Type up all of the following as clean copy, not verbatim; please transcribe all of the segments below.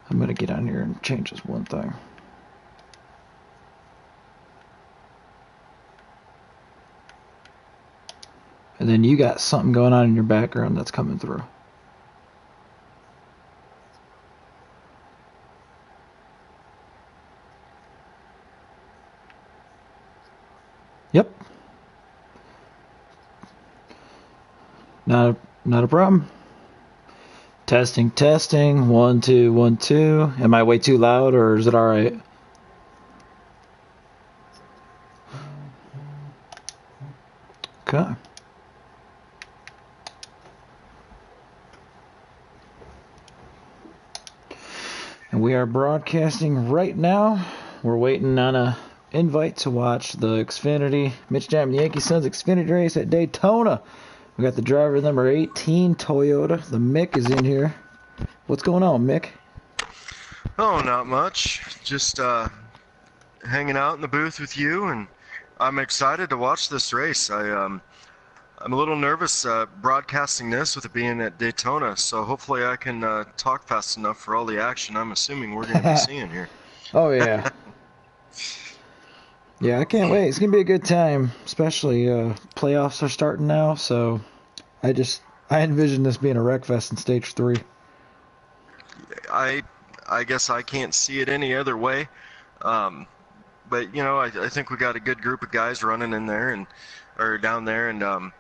I'm going to get on here and change this one thing. And then you got something going on in your background that's coming through. Yep. Not a problem. Testing, testing. 1, 2, 1, 2. Am I way too loud, or is it all right? Okay. And we are broadcasting right now. We're waiting on a invite to watch the Xfinity, Mitch Jam, the Yankee Sons Xfinity race at Daytona. We got the driver number 18 Toyota. The Mick is in here. What's going on, Mick? Oh, not much. Just hanging out in the booth with you, and I'm excited to watch this race. I'm a little nervous broadcasting this with it being at Daytona, so hopefully I can talk fast enough for all the action I'm assuming we're going to be seeing here. Oh, yeah. Yeah, I can't wait. It's going to be a good time, especially playoffs are starting now, so I envision this being a wreck fest in Stage 3. I guess I can't see it any other way. But, you know, I think we got a good group of guys running in there or down there, and I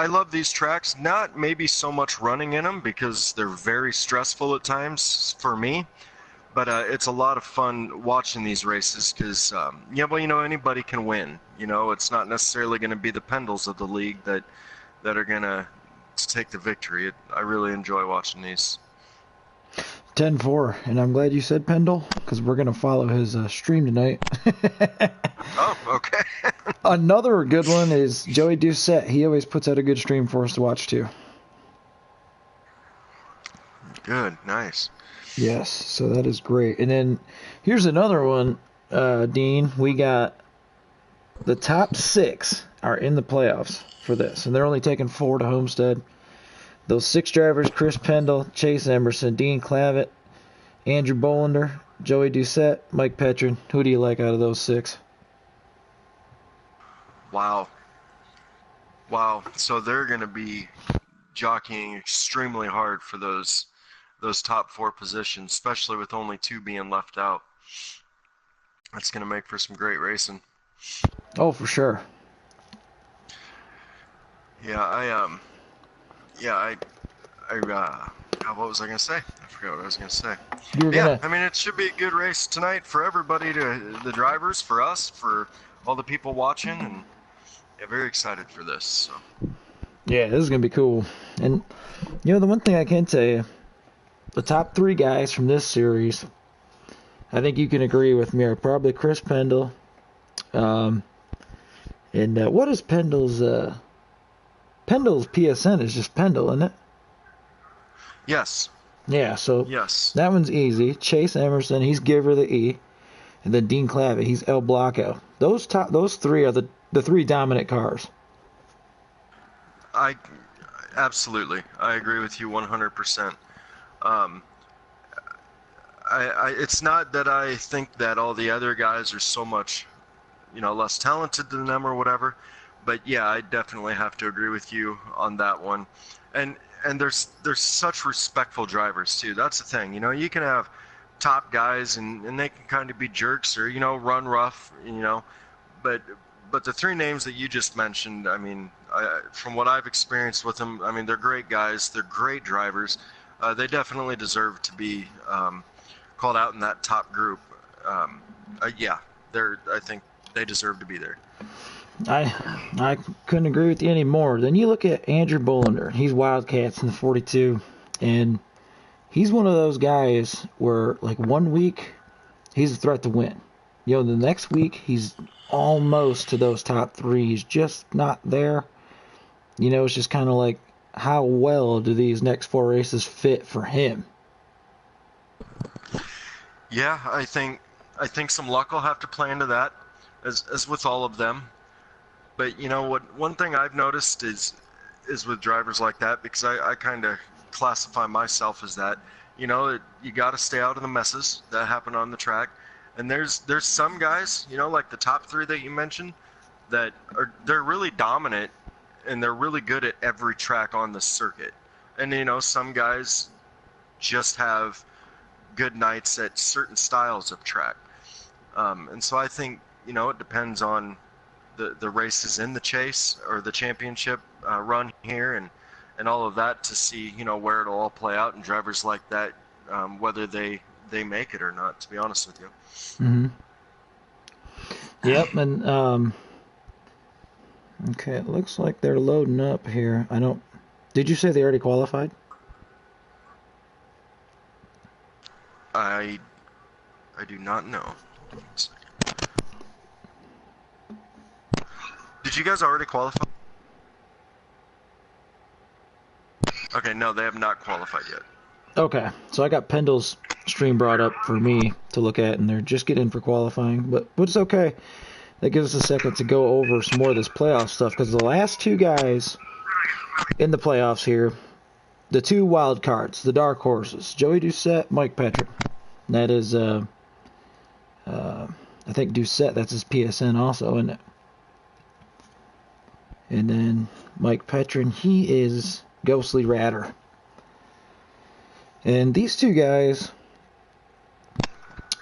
love these tracks, not maybe so much running in them because they're very stressful at times for me, but it's a lot of fun watching these races because, anybody can win. You know, it's not necessarily going to be the Pendles of the league that are going to take the victory. I really enjoy watching these. 10-4, and I'm glad you said Pendle, because we're going to follow his stream tonight. Oh, okay. Another good one is Joey Doucette. He always puts out a good stream for us to watch, too. Good, nice. Yes, so that is great. And then here's another one, Dean. We got the top 6 are in the playoffs for this, and they're only taking 4 to Homestead. Those 6 drivers: Chris Pendle, Chase Emerson, Dean Clavitt, Andrew Bolander, Joey Doucette, Mike Petrin. Who do you like out of those 6? Wow. So they're going to be jockeying extremely hard for those top 4 positions, especially with only 2 being left out. That's going to make for some great racing. Oh, for sure. Yeah, what was I going to say? I forgot what I was going to say. I mean, it should be a good race tonight for everybody, the drivers, for us, for all the people watching, and very excited for this. So. Yeah, this is going to be cool. And, the one thing I can tell you, the top 3 guys from this series, I think you can agree with me, are probably Chris Pendle. And what is Pendle's PSN is just Pendle, isn't it? Yes. Yeah, so yes. That one's easy. Chase Emerson, he's Giver the E. And then Dean Clavitt, he's El Blanco. Those 3 are the 3 dominant cars. Absolutely. I agree with you 100%. It's not that I think that all the other guys are so much, less talented than them or whatever, but yeah, I definitely have to agree with you on that one. And there's such respectful drivers too. That's the thing. You can have top guys and they can kind of be jerks or run rough, but the 3 names that you just mentioned, I mean, from what I've experienced with them, I mean, they're great guys, they're great drivers. They definitely deserve to be called out in that top group. I think they deserve to be there. I couldn't agree with you anymore. Then you look at Andrew Bolander. He's Wildcats in the 42, and he's one of those guys where, like, 1 week he's a threat to win. The next week he's almost to those top 3. He's just not there. It's just kind of like, how well do these next 4 races fit for him? Yeah, I think some luck will have to play into that, as with all of them. But one thing I've noticed is with drivers like that, because I kind of classify myself as that. You got to stay out of the messes that happen on the track. And there's some guys, like the top three that you mentioned, they're really dominant and they're really good at every track on the circuit. And some guys just have good nights at certain styles of track. And so I think it depends on the races in the chase or the championship run here and all of that to see where it'll all play out, and drivers like that, whether they make it or not, to be honest with you. Mm-hmm. Yep. And okay, it looks like they're loading up here. Did you say they already qualified? I do not know. Did you guys already qualify? Okay, no, they have not qualified yet. Okay, so I got Pendle's stream brought up for me to look at, and they're just getting in for qualifying, but it's okay. That gives us a second to go over some more of this playoff stuff, because the last two guys in the playoffs here, the two wild cards, the dark horses, Joey Doucette, Mike Petrich. That is, I think Doucette, that's his PSN also, isn't it? And then Mike Petrich, he is Ghostly Ratter. And these two guys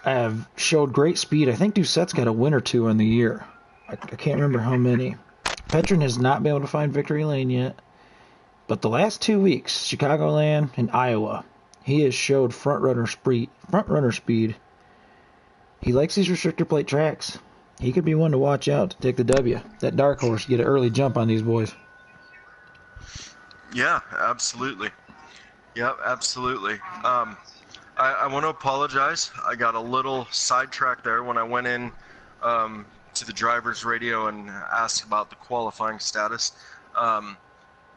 have showed great speed. I think Doucette's got a win or two in the year. I can't remember how many. Petrich has not been able to find victory lane yet. But the last 2 weeks, Chicagoland and Iowa, he has showed front runner speed. He likes these restrictor plate tracks. He could be one to watch out to take the W. That dark horse, get an early jump on these boys. Yeah, absolutely. Yep, absolutely. I want to apologize. I got a little sidetracked there when I went in to the driver's radio and asked about the qualifying status.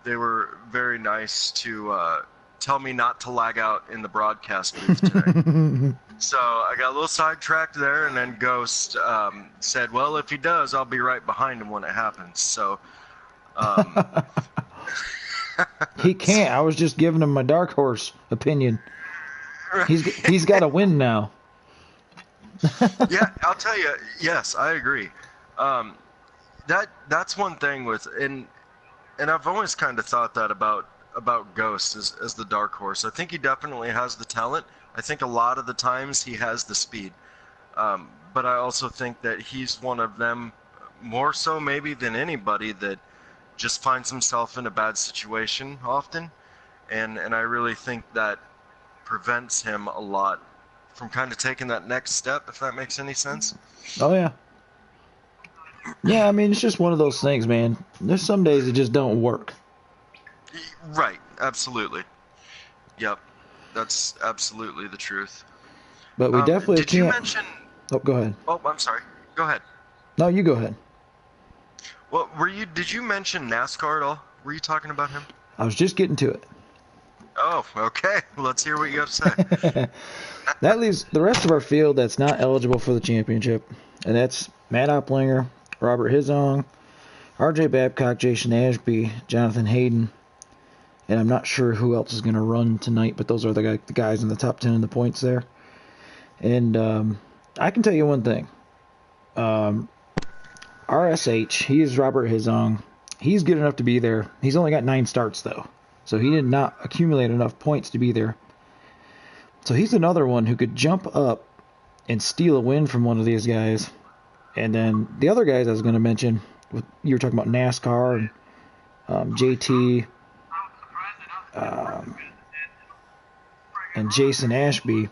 They were very nice to tell me not to lag out in the broadcast booth today. So I got a little sidetracked there, and then Ghost said, well, if he does, I'll be right behind him when it happens. So he can't. I was just giving him my dark horse opinion. He's got to win now. Yeah, I'll tell you. Yes, I agree. That's one thing with and I've always kind of thought that about Ghost as the dark horse. I think he definitely has the talent. I think a lot of the times he has the speed. But I also think that he's one of them, more so maybe than anybody, that just finds himself in a bad situation often. And I really think that prevents him a lot from kind of taking that next step, if that makes any sense. Oh, yeah. Yeah, I mean, it's just one of those things, man. There's some days it just don't work. Right, absolutely. Yep, that's absolutely the truth. But we definitely did can't... you mention... Oh, go ahead. Oh, I'm sorry. Go ahead. No, you go ahead. Well, did you mention NASCAR at all? Were you talking about him? I was just getting to it. Oh, okay. Let's hear what you have to say. That leaves the rest of our field that's not eligible for the championship. And that's Matt Oplinger, Robert Hizong, R.J. Babcock, Jason Ashby, Jonathan Hayden. And I'm not sure who else is going to run tonight, but those are the guys in the top 10 in the points there. And I can tell you one thing. RSH, he is Robert Hizong. He's good enough to be there. He's only got 9 starts, though. So he did not accumulate enough points to be there. So he's another one who could jump up and steal a win from one of these guys. And then the other guys I was going to mention, you were talking about NASCAR and JT and Jason Ashby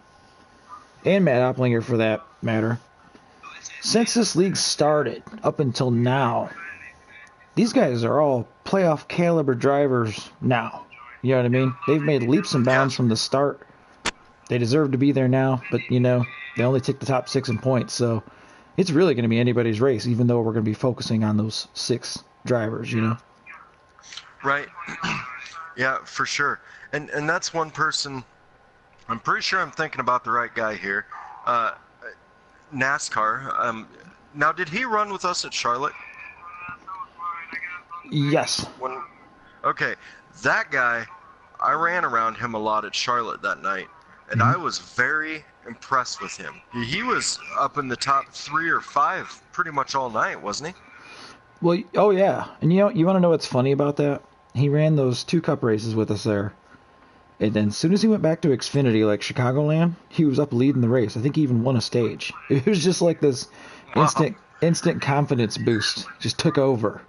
and Matt Oplinger for that matter. Since this league started up until now, these guys are all playoff caliber drivers now. You know what I mean? They've made leaps and bounds from the start. They deserve to be there now, but, they only take the top 6 in points. So it's really going to be anybody's race, even though we're going to be focusing on those 6 drivers, Right. Yeah, for sure. And that's one person, I'm pretty sure I'm thinking about the right guy here. NASCAR. Now, did he run with us at Charlotte? Yes. Okay, that guy, I ran around him a lot at Charlotte that night, and I was very impressed with him. He was up in the top 3 or 5 pretty much all night, wasn't he? Well, oh yeah, and you want to know what's funny about that? He ran those 2 Cup races with us there, and then as soon as he went back to Xfinity, like Chicagoland, he was up leading the race. I think he even won a stage. It was just like this instant confidence boost. Just took over.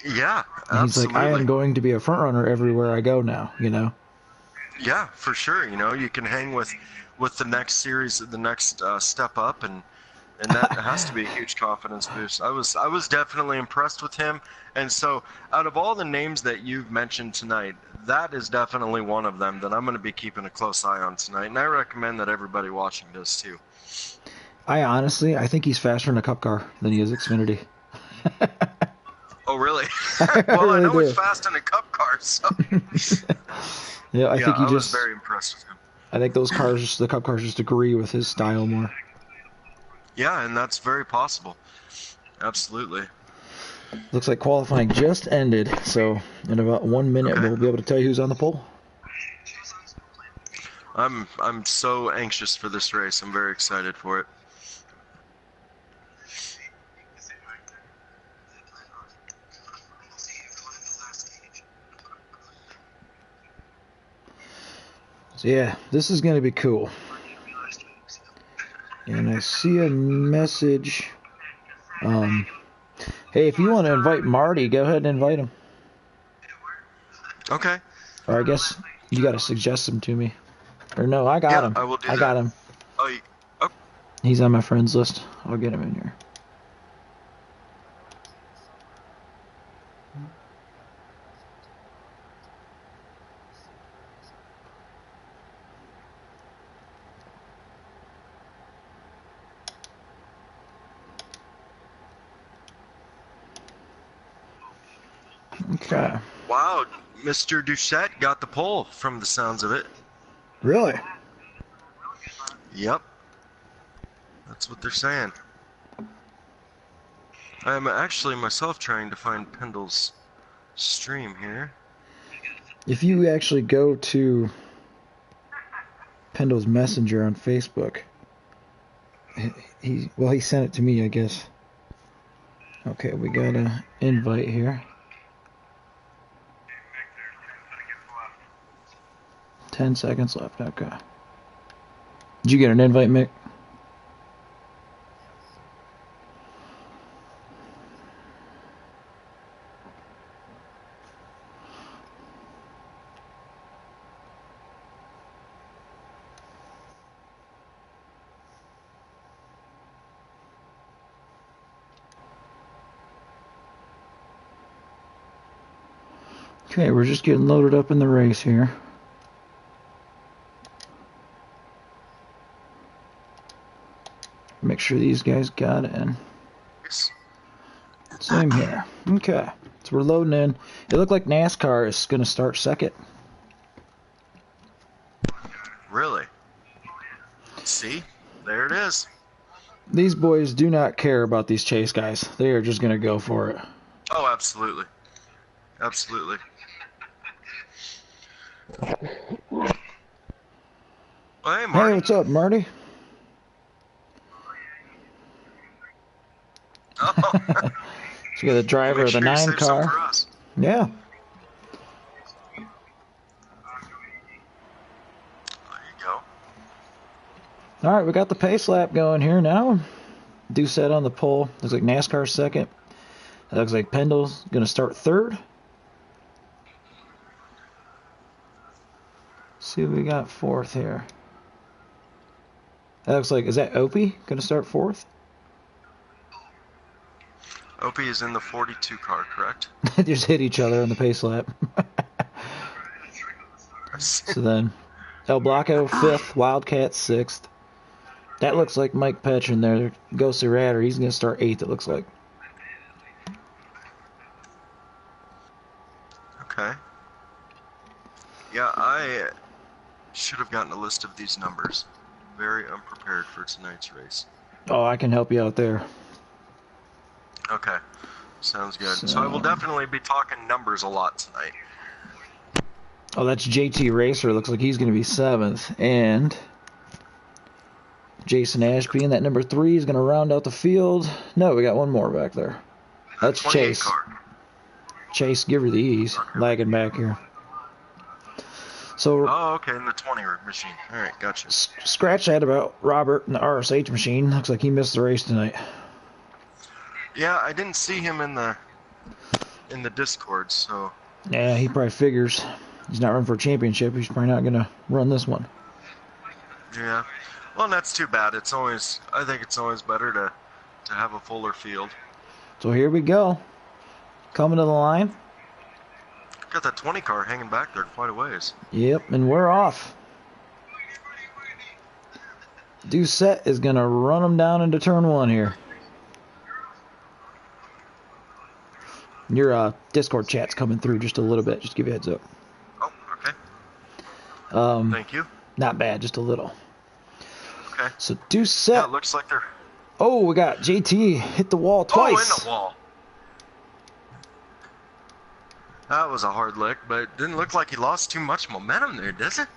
Yeah, and he's absolutely. like, I am going to be a front runner everywhere I go now. Yeah, for sure. You can hang with the next series, the next step up, and that has to be a huge confidence boost. I was definitely impressed with him, and so out of all the names that you've mentioned tonight, that is definitely one of them that I'm going to be keeping a close eye on tonight, and I recommend that everybody watching does too. I think he's faster in a Cup car than he is Xfinity. Oh, really? I Well, really I know do. he's fast in a Cup car, so. Yeah, I think he I was just. very impressed with him. I think those cars, the Cup cars, just agree with his style more. Yeah, and that's very possible. Absolutely. Looks like qualifying just ended, so in about 1 minute we'll be able to tell you who's on the pole. I'm so anxious for this race. I'm very excited for it. So yeah, this is going to be cool. And I see a message. Hey, if you want to invite Marty, go ahead and invite him. Okay. Or I guess you got to suggest him to me. Or no, I got him. I will do I that. got him. Oh. He's on my friends list. I'll get him in here. Okay. Wow, Mr. Doucette got the pole from the sounds of it. Really? Yep. That's what they're saying. I am actually myself trying to find Pendle's stream here. If you actually go to Pendle's Messenger on Facebook, he sent it to me, I guess. Okay, we got an invite here. 10 seconds left. Okay. Did you get an invite, Mick? Okay, we're just getting loaded up in the race here. Make sure these guys got in. Same here. Okay, so we're loading in. It looked like NASCAR is going to start second. Really? See? There it is. These boys do not care about these chase guys. They are just going to go for it. Oh, absolutely. Absolutely. Well, hey, Marty. Hey, what's up, Marty? Oh. So you got the driver of the 9 car. Yeah. There you go. All right, we got the pace lap going here now. Doucette on the pole. Looks like NASCAR second. It looks like Pendle's going to start third. Let's see what we got fourth here. That looks like, is that Opie going to start fourth? Opie is in the 42 car, correct? They just hit each other on the pace lap. So then, El Blanco fifth, Wildcat sixth. That looks like Mike Petch in there. Ghost of Radder, he's going to start eighth, it looks like. Okay. Yeah, I should have gotten a list of these numbers. Very unprepared for tonight's race. Oh, I can help you out there. Okay. Sounds good. So I will definitely be talking numbers a lot tonight. Oh, that's JT Racer. Looks like he's going to be 7th. And Jason Ashby in that number 3 is going to round out the field. No, we got one more back there. That's Chase. Car. Chase, give her the ease. Lagging back here. So, oh, okay, in the 20 machine. All right, gotcha. Scratch that about Robert in the RSH machine. Looks like he missed the race tonight. Yeah, I didn't see him in the Discord, so. Yeah, he probably figures he's not running for a championship. He's probably not going to run this one. Yeah. Well, and that's too bad. I think it's always better to have a fuller field. So here we go. Coming to the line. Got that 20 car hanging back there quite a ways. Yep, and we're off. Doucette is going to run them down into turn 1 here. Your Discord chat's coming through just a little bit. Just give you a heads up. Oh, okay. Thank you. Not bad, just a little. Okay. So Doucette. Yeah, it looks like they're. Oh, we got JT hit the wall twice. Oh, in the wall. That was a hard lick, but it didn't look like he lost too much momentum there, does it?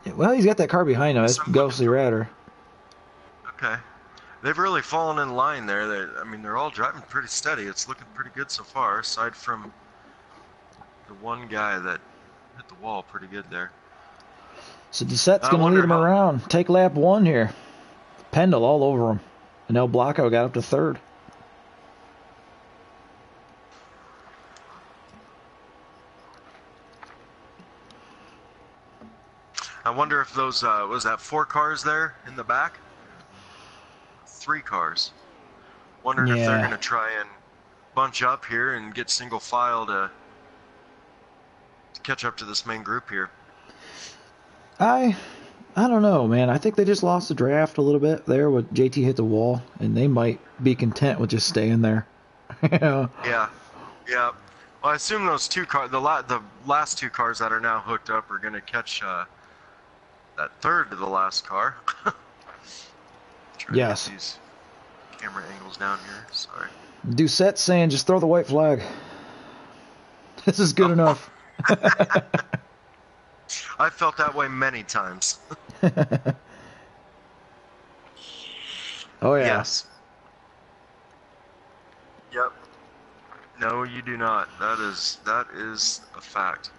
Yeah, well, he's got that car behind him. That's Ghostly Radder. Okay. They've really fallen in line there. They're all driving pretty steady. It's looking pretty good so far, aside from the one guy that hit the wall pretty good there. So Doucette's going to lead him around. Take lap 1 here. Pendle all over him. And El Blanco got up to 3rd. I wonder if those, was that 4 cars there in the back? 3 cars. Wondering if they're going to try and bunch up here and get single file to catch up to this main group here. I don't know, man. I think they just lost the draft a little bit there with JT hit the wall, and they might be content with just staying there. Yeah. Well, I assume those 2 cars, the last 2 cars that are now hooked up are going to catch that 3rd to the last car. Yes. To get these camera angles down here. Sorry. Doucette's saying just throw the white flag. This is good enough. I felt that way many times. Oh yeah. Yes. Yep. No, you do not. That is a fact.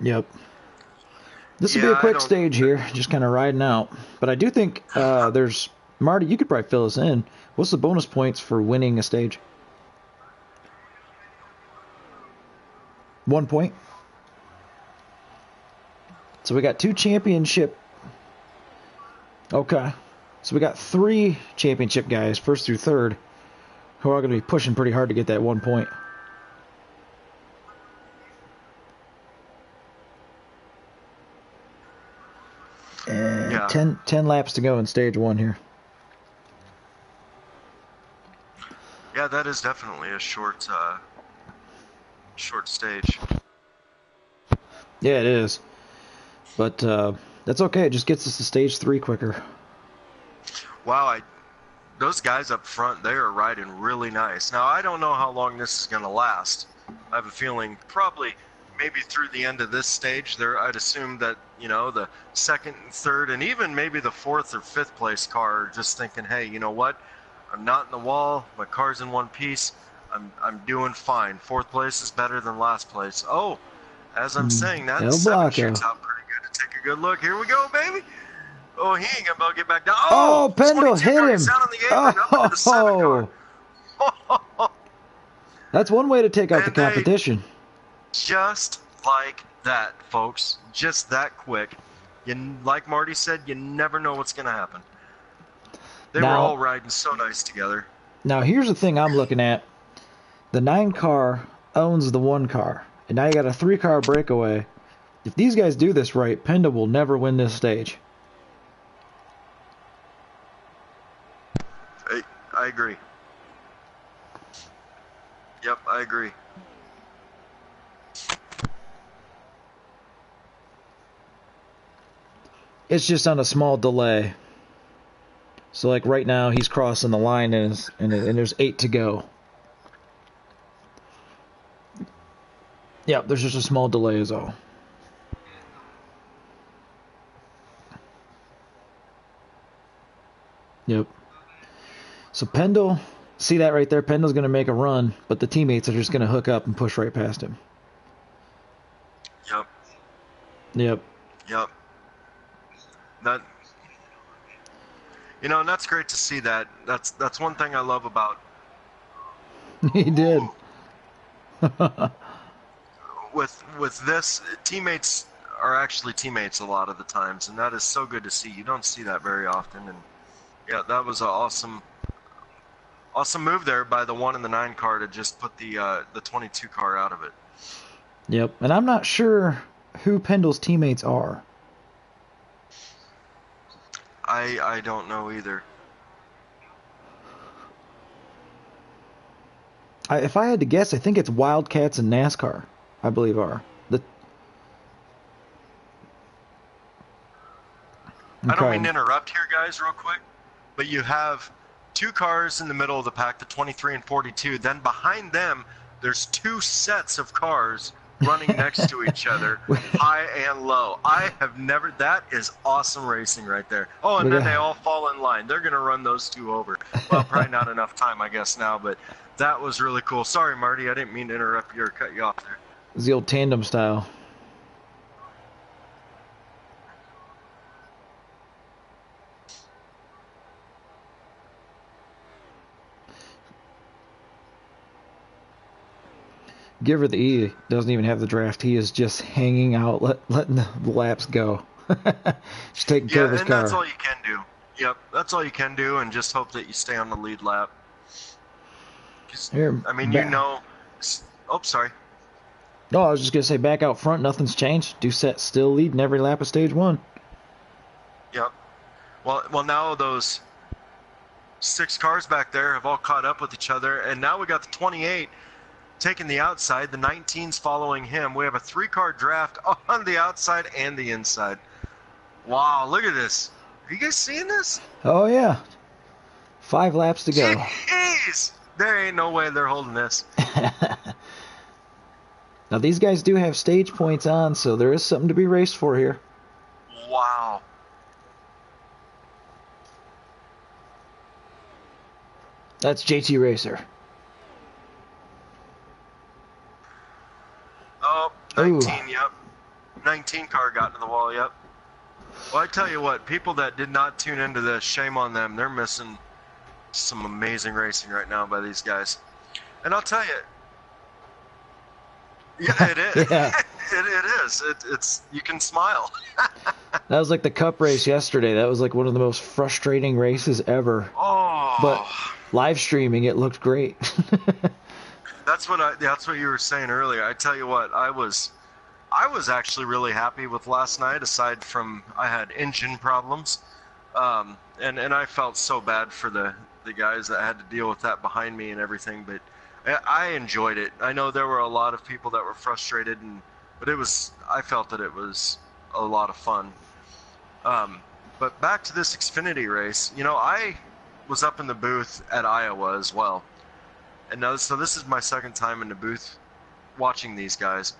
Yep. This will be a quick stage here, just kind of riding out. But I do think there's... Marty, you could probably fill us in. What's the bonus points for winning a stage? 1 point. So we got 2 championship... Okay. So we got 3 championship guys, 1st through 3rd, who are going to be pushing pretty hard to get that 1 point. And Yeah. 10 laps to go in stage 1 here. Yeah, that is definitely a short stage. Yeah, it is. But that's okay. It just gets us to stage 3 quicker. Wow, those guys up front, they are riding really nice. Now, I don't know how long this is going to last. I have a feeling probably maybe through the end of this stage there. I'd assume that, you know, the 2nd and 3rd and even maybe the 4th or 5th place car are just thinking, hey, you know what? I'm not in the wall. My car's in one piece. I'm doing fine. 4th place is better than last place. Oh, as I'm saying that, 7 shoots out pretty good. To take a good look. Here we go, baby. Oh, he ain't gonna get back down. Oh, Pendle hit him. That's one way to take out the competition. Just like that, folks. Just that quick. Like Marty said, you never know what's gonna happen. They were all riding so nice together. Now, here's the thing I'm looking at. The 9 car owns the 1 car. And now you got a 3 car breakaway. If these guys do this right, Penda will never win this stage. I agree. Yep, I agree. It's just on a small delay. So like right now he's crossing the line and there's 8 to go. Yeah, there's just a small delay is all. Yep. So Pendle, see that right there? Pendle's going to make a run, but the teammates are just going to hook up and push right past him. Yep. Yep. Yep. That, and that's great to see that. That's one thing I love about. He did. with this, teammates are actually teammates a lot of the times, and that is so good to see. You don't see that very often, and yeah, that was an awesome move there by the 1 and the 9 car to just put the 22 car out of it. Yep, and I'm not sure who Pendle's teammates are. I don't know either. If I had to guess, I think it's Wildcats and NASCAR, I believe are. I don't mean to interrupt here, guys, real quick, but you have 2 cars in the middle of the pack, the 23 and 42. Then behind them, there's 2 sets of cars running next to each other, high and low. That is awesome racing right there. Oh, and then they all fall in line. They're going to run those 2 over. Well, probably not enough time, I guess, now, but that was really cool. Sorry, Marty, I didn't mean to interrupt you or cut you off there. It's the old tandem style. Give her the E. Doesn't even have the draft. He is just hanging out, letting the laps go. Just taking care of his car. Yeah, and that's all you can do. Yep, that's all you can do, and just hope that you stay on the lead lap. Here, I mean, Oh, sorry. No, I was just going to say, back out front, nothing's changed. Doucette still leading every lap of stage 1. Yep. Well, now those 6 cars back there have all caught up with each other, and now we got the 28 taking the outside. The 19's following him. We have a 3-car draft on the outside and the inside. Wow, look at this. Are you guys seeing this? Oh, yeah. 5 laps to go. Jeez! There ain't no way they're holding this. Now, these guys do have stage points on, so there is something to be raced for here. Wow. That's JT Racer. Oh, 19, Ooh. Yep. 19 car got into the wall, yep. Well, I tell you what, people that did not tune into this, shame on them. They're missing some amazing racing right now by these guys. And I'll tell you, yeah, it is. Yeah. It is. It's you can smile. That was like the Cup race yesterday. That was like one of the most frustrating races ever. Oh. But live streaming, it looked great. That's what you were saying earlier. I tell you what, I was actually really happy with last night. Aside from I had engine problems, and I felt so bad for the guys that had to deal with that behind me and everything. But I enjoyed it. I know there were a lot of people that were frustrated, but I felt that it was a lot of fun. But back to this Xfinity race, I was up in the booth at Iowa as well. And now, so this is my second time in the booth watching these guys.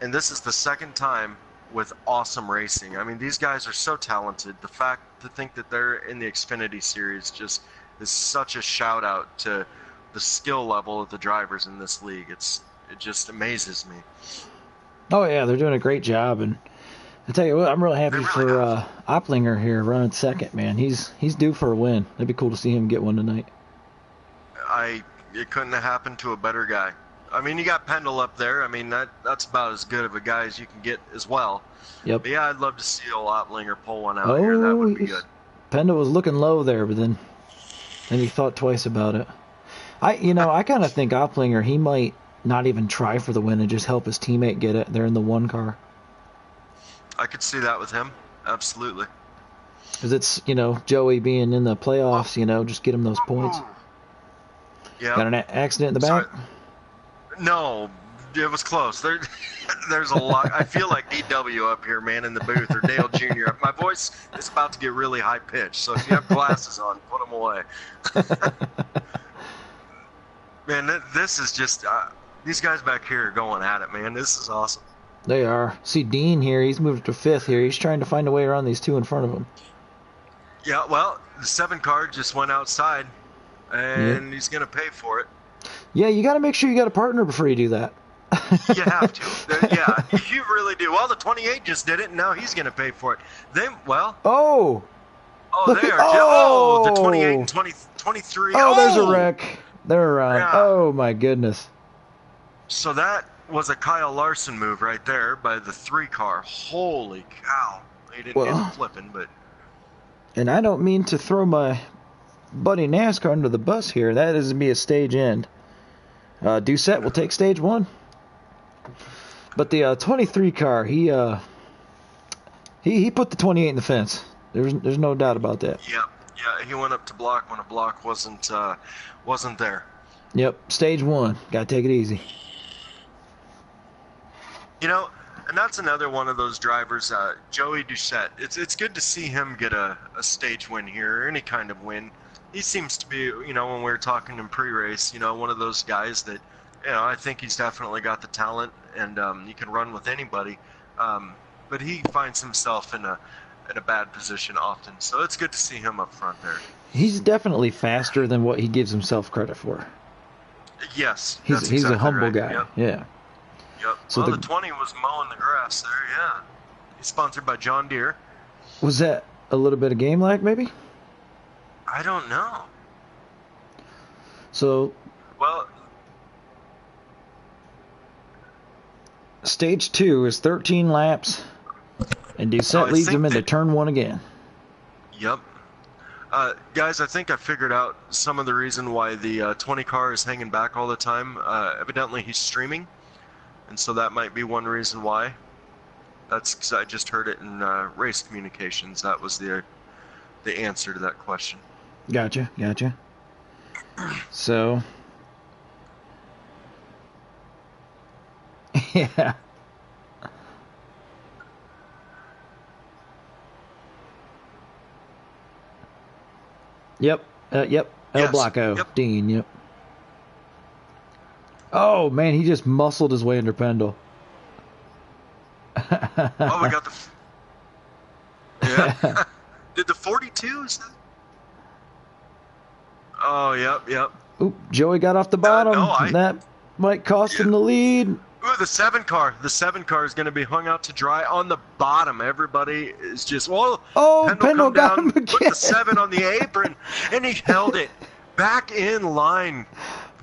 And this is the second time with awesome racing. I mean, these guys are so talented. The fact to think that they're in the Xfinity series just is such a shout out to the skill level of the drivers in this league. It just amazes me. Oh, yeah, they're doing a great job. And I tell you what, I'm really happy for Opplinger here running second, man. He's due for a win. It'd be cool to see him get one tonight. It couldn't have happened to a better guy. I mean, you got Pendle up there. I mean, that's about as good of a guy as you can get as well. Yep. But yeah, I'd love to see old Opplinger pull one out here. That would be good. Pendle was looking low there, but then he thought twice about it. I kind of think Opplinger, he might not even try for the win and just help his teammate get it. They're in the 1 car. I could see that with him. Absolutely. Because it's, Joey being in the playoffs, just get him those points. Yeah. Got an accident in the back? No, It was close. There's a lot. I feel like DW up here, man, in the booth, or Dale Jr. My voice is about to get really high pitched, so if you have glasses on, put them away. Man, this is just these guys back here are going at it, man. This is awesome. They are. See Dean here. He's moved to 5th here. He's trying to find a way around these 2 in front of him. Yeah, well, the 7 car just went outside, and he's gonna pay for it. Yeah, you got to make sure you got a partner before you do that. You have to. Yeah, you really do. Well, the 28 just did it, and now he's going to pay for it. Oh, the 28 and 23. Oh, there's a wreck. They're around. Yeah. Oh, my goodness. So that was a Kyle Larson move right there by the 3 car. Holy cow. He didn't get flipping, but... And I don't mean to throw my buddy NASCAR under the bus here. That is to be a stage end. Doucette will take stage 1. But the 23 car, he put the 28 in the fence. There's no doubt about that. Yeah, he went up to block when a block wasn't there. Yep, stage 1. Gotta take it easy. You know, and that's another one of those drivers, Joey Doucette. It's good to see him get a stage win here, or any kind of win. He seems to be, you know, when we were talking in pre-race, you know, one of those guys that, you know, I think he's definitely got the talent, and he can run with anybody. But he finds himself in a bad position often, so it's good to see him up front there. He's definitely faster than what he gives himself credit for. Yes, he's exactly a humble right. guy. Yep. Yeah. Yep. So well, the 20 was mowing the grass there. Yeah. He's sponsored by John Deere. Was that a little bit of game lag, maybe? I don't know. So, well, stage 2 is 13 laps, and Doucette leads him into turn 1 again. Yep. Guys, I think I figured out some of the reason why the 20 car is hanging back all the time. Evidently, he's streaming, and so that might be one reason why. That's because I just heard it in race communications. That was the answer to that question. Gotcha. So, yeah. Yep. El Blanco. Yep. Dean, yep. Oh, man, he just muscled his way under Pendle. Oh, we got the... Yeah. Did the 42? Is that... Oh, yep. Oop, Joey got off the bottom. That might cost him the lead. Ooh, the 7 car. The 7 car is going to be hung out to dry on the bottom. Everybody is just... Pendle got him again. Put the 7 on the apron, and he held it back in line.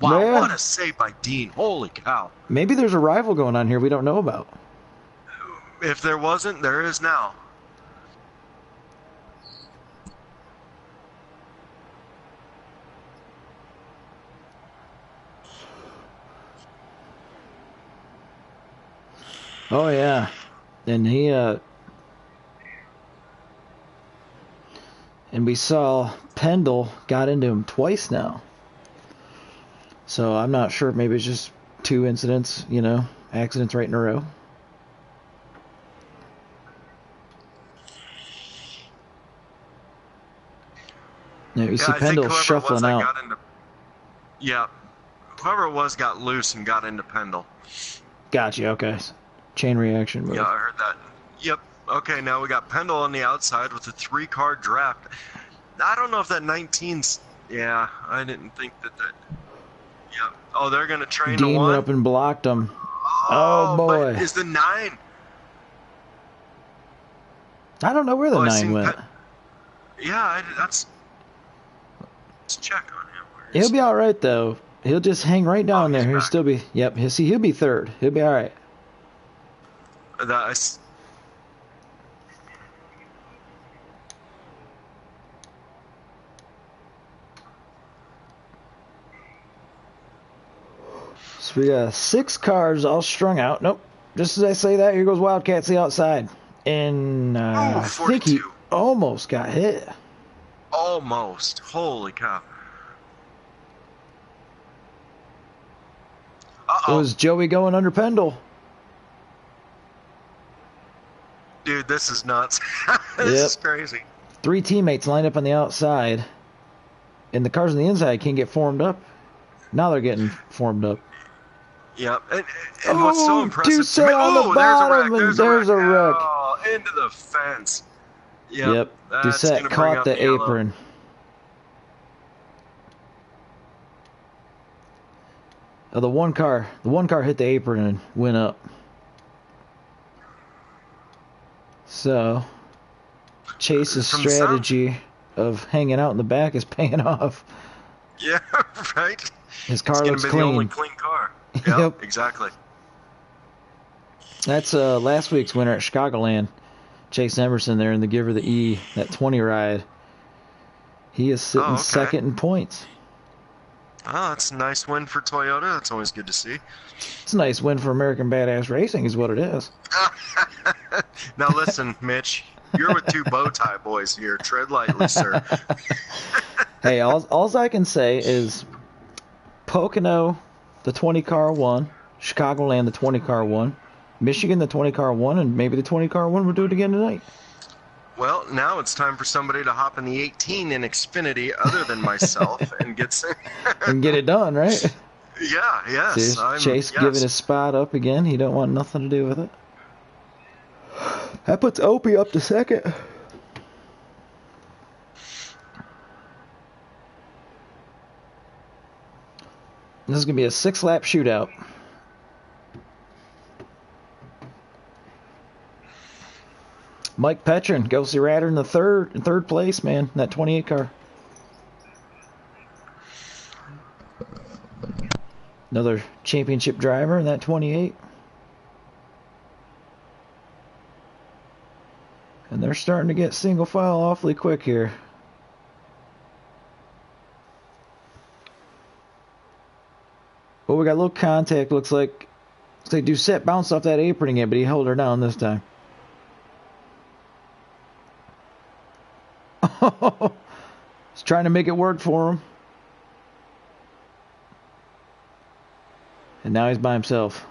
Wow, Man. What a save by Dean. Holy cow. Maybe there's a rival going on here we don't know about. If there wasn't, there is now. Oh, yeah. And and we saw Pendle got into him twice now. So I'm not sure. Maybe it's just 2 incidents, accidents right in a row. Yeah, you see Pendle shuffling out. Whoever it was got loose and got into Pendle. Gotcha, okay. Chain reaction move. Yeah, I heard that. Yep. Okay, now we got Pendle on the outside with a 3-car draft. I don't know if that 19's... Yeah, I didn't think that... Yeah. Oh, they're going to train Dean to 1? went up and blocked him. Oh, boy. But is the 9... I don't know where the 9 went. Let's check on him. He'll be all right, though. He'll just hang right down there. He'll back. still be... Yep, he'll be 3rd. He'll be all right. So we got 6 cars all strung out. Nope. Just as I say that, here goes Wildcat the outside. And I think he almost got hit. Almost. Holy cow. It was Joey going under Pendle. Dude, this is nuts. This is crazy. 3 teammates lined up on the outside, and the cars on the inside can't get formed up. Now they're getting formed up. Yep. And what's so impressive to me... on the bottom, there's a wreck. Oh, into the fence. Yep. Doucette caught the apron. Oh, the one car hit the apron and went up. So, Chase's strategy of hanging out in the back is paying off. Yeah, right. His car looks clean. The only clean car. Yep, exactly. That's last week's winner at Chicagoland. Chase Emerson there in the Give Her the E, that 20 ride. He is sitting second in points. Oh, that's a nice win for Toyota. That's always good to see. It's a nice win for American Badass Racing is what it is. Now listen, Mitch, you're with 2 bow tie boys here. Tread lightly, sir. Hey, all I can say is Pocono, the 20 car won. Chicagoland, the 20 car won. Michigan, the 20 car won, and maybe the 20 car won will do it again tonight. Well, now it's time for somebody to hop in the 18 in Xfinity other than myself and get it done, right? Yeah, yes. Chase giving his spot up again. He don't want nothing to do with it. That puts Opie up to second. This is going to be a 6-lap shootout. Mike Petrin, Ghosty Ratter in the third place, man. That 28 car. Another championship driver in that 28. And they're starting to get single file awfully quick here. Well, we got a little contact. Looks like Doucette bounced off that apron again, but he held her down this time. He's trying to make it work for him. And now he's by himself.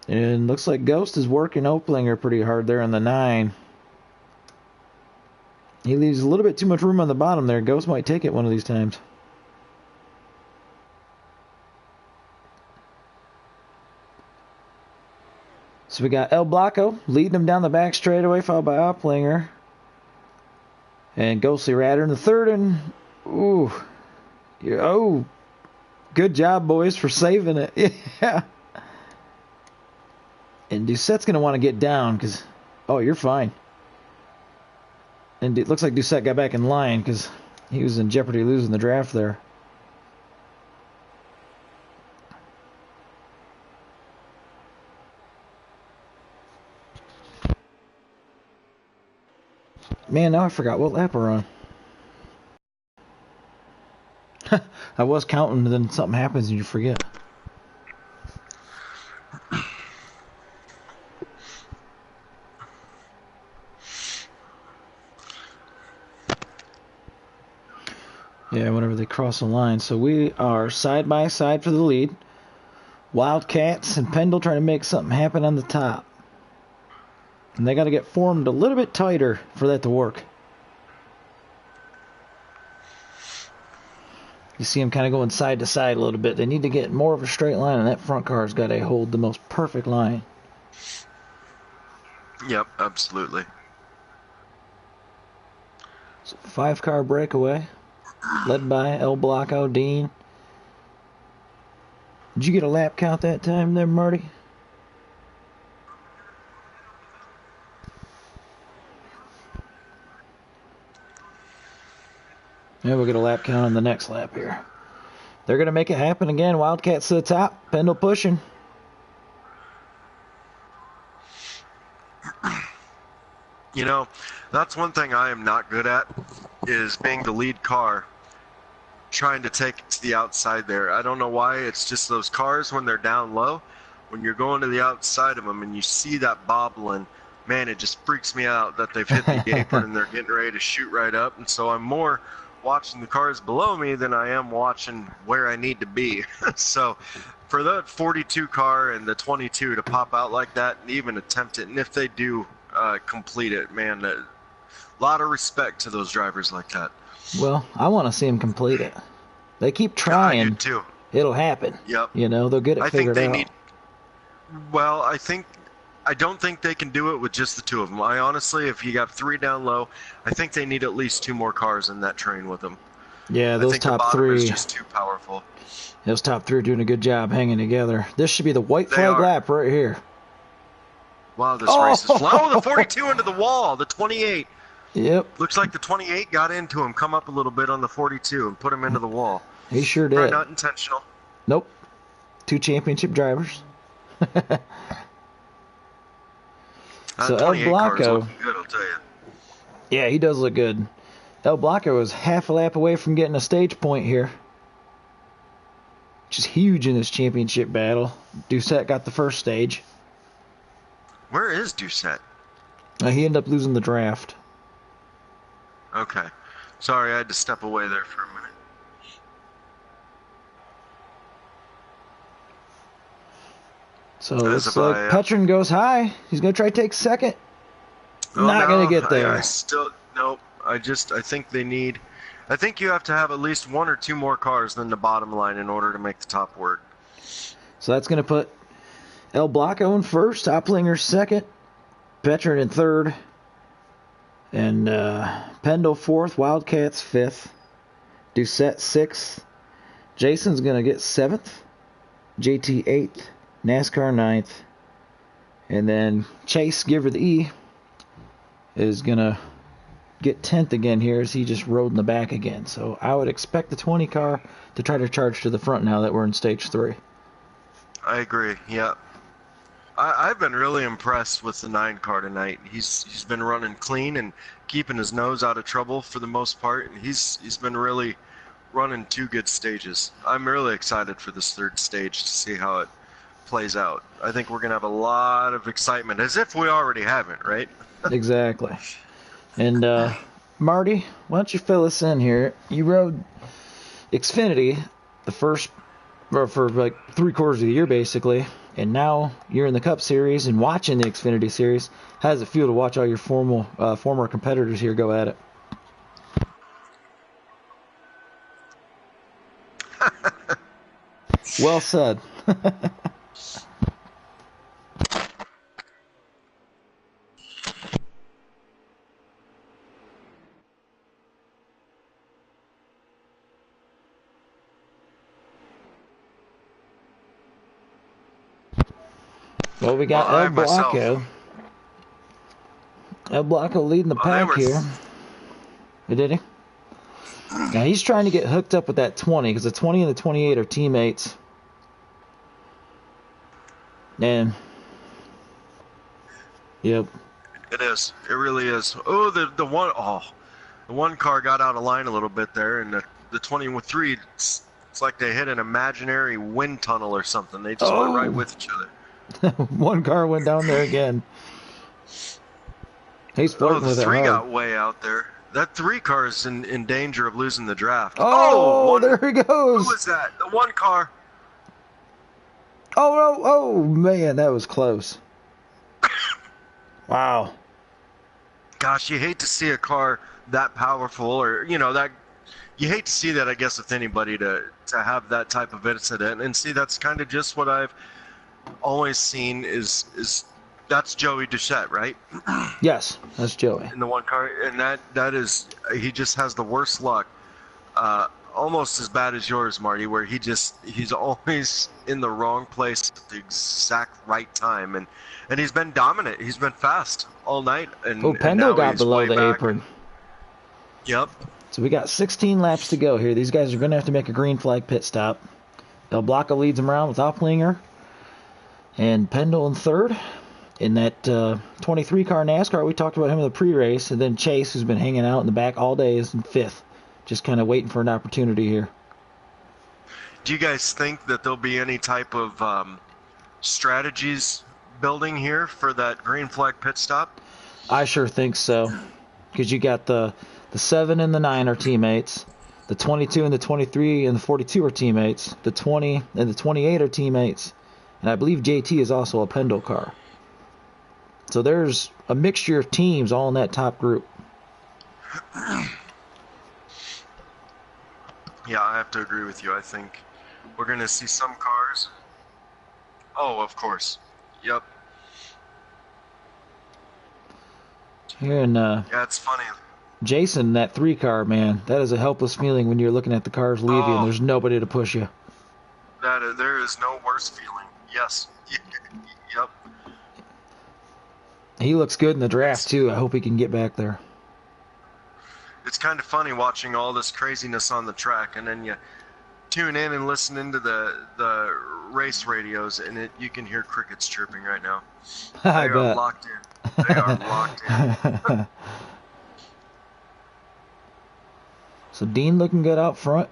And looks like Ghost is working Oplinger pretty hard there on the 9. He leaves a little bit too much room on the bottom there. Ghost might take it one of these times. So we got El Blanco leading him down the back straightaway, followed by Oplinger. And Ghostly Ratter in the third. And, ooh. Oh, good job, boys, for saving it. Yeah. And Doucette's going to want to get down because, oh, you're fine. And it looks like Doucette got back in line because he was in jeopardy of losing the draft there. Man, now I forgot what lap we're on. I was counting, and then something happens and you forget. Yeah, whenever they cross the line. So we are side by side for the lead. Wildcats and Pendle trying to make something happen on the top. And they got to get formed a little bit tighter for that to work. You see them kind of going side to side a little bit. They need to get more of a straight line, and that front car's got to hold the most perfect line. Yep, absolutely. So 5-car breakaway, led by El Blanco, Dean. Did you get a lap count that time there, Marty? Yeah, we'll get a lap count on the next lap here. They're going to make it happen again. Wildcats to the top. Pendle pushing. You know, that's one thing I am not good at, is being the lead car, trying to take it to the outside there. I don't know why. It's just those cars when they're down low, when you're going to the outside of them and you see that bobbling, man, it just freaks me out that they've hit the apron and they're getting ready to shoot right up. And so I'm more watching the cars below me than I am watching where I need to be. So for that 42 car and the 22 to pop out like that and even attempt it, and if they do complete it, man, a lot of respect to those drivers like that. Well, I want to see them complete it. They keep trying. I do too. It'll happen. Yep. You know, they'll get it figured out. Well, I don't think they can do it with just the two of them. I honestly, if you got 3 down low, I think they need at least 2 more cars in that train with them. Yeah, those top 3 is just too powerful. Those top 3 are doing a good job hanging together. This should be the white flag lap right here. Wow, this race is flying. Oh, the 42 into the wall. The 28. Yep. Looks like the 28 got into him, come up a little bit on the 42 and put him into the wall. He sure did. Probably not intentional. Nope. 2 championship drivers. So El Blanco, good, I'll tell you. Yeah, he does look good. El Blanco was half a lap away from getting a stage point here, which is huge in this championship battle. Doucette got the first stage. Where is Doucette? He ended up losing the draft. Okay. Sorry, I had to step away there for a minute. So it's like Petrin goes high. He's going to try to take second. Not going to get there. Nope. I think they need, I think you have to have at least 1 or 2 more cars than the bottom line in order to make the top work. So that's going to put El Blanco in first, Oplinger second, Petrin in third, and Pendle fourth, Wildcats fifth, Doucette sixth, Jason's going to get seventh, JT eighth, Nascar ninth, and then Chase Giver the E is going to get 10th again here as he just rode in the back again. So I would expect the 20 car to try to charge to the front now that we're in stage 3. I agree, yeah. I've been really impressed with the 9 car tonight. He's been running clean and keeping his nose out of trouble for the most part, and he's been really running 2 good stages. I'm really excited for this 3rd stage to see how it plays out. I think we're going to have a lot of excitement, as if we already haven't, right? Exactly. And Marty, why don't you fill us in here? You rode Xfinity the first, or for like 3/4 of the year basically, and now you're in the Cup Series and watching the Xfinity Series. How does it feel to watch all your former competitors here go at it? Well said. Well, we got El Blanco. El Blanco leading the pack here. Did he? Now he's trying to get hooked up with that 20 because the 20 and the 28 are teammates. And yep. It is. It really is. Oh, the one car got out of line a little bit there, and the 23. It's like they hit an imaginary wind tunnel or something. They just went right with each other. One car went down there again. He's flirting with it. The 3 got way out there. That 3 car is in danger of losing the draft. There he goes. Who was that? The 1 car. Oh, man, that was close. Wow. Gosh, you hate to see a car that powerful, or that. You hate to see that, I guess, with anybody to have that type of incident. And see, that's kind of just what I've always seen is that's Joey Doucette, right? Yes, that's Joey. In the 1 car, and that is, he just has the worst luck, almost as bad as yours, Marty, where he's always in the wrong place at the exact right time, and he's been dominant. He's been fast all night, and Pendo got below the apron. Yep. So we got 16 laps to go here. These guys are going to have to make a green flag pit stop. El Blanco leads them around with Oplinger and Pendle in 3rd. In that 23 car NASCAR, we talked about him in the pre-race, and then Chase, who's been hanging out in the back all day, is in 5th, just kind of waiting for an opportunity here. Do you guys think that there'll be any type of strategies building here for that green flag pit stop? I sure think so, because you got the 7 and the 9 are teammates, The 22 and the 23 and the 42 are teammates. The 20 and the 28 are teammates. And I believe JT is also a Pendle car. So there's a mixture of teams all in that top group. Yeah, I have to agree with you. I think we're going to see some cars. Oh, of course. Yep. Here in Yeah, it's funny. Jason, that 3 car, man, that is a helpless feeling when you're looking at the cars leave you and there's nobody to push you. There is no worse feeling. Yes. Yep. He looks good in the draft, too. I hope he can get back there. It's kind of funny watching all this craziness on the track, and then you tune in and listen into the race radios, and you can hear crickets chirping right now. They I are bet. locked in. They are locked in. So Dean looking good out front.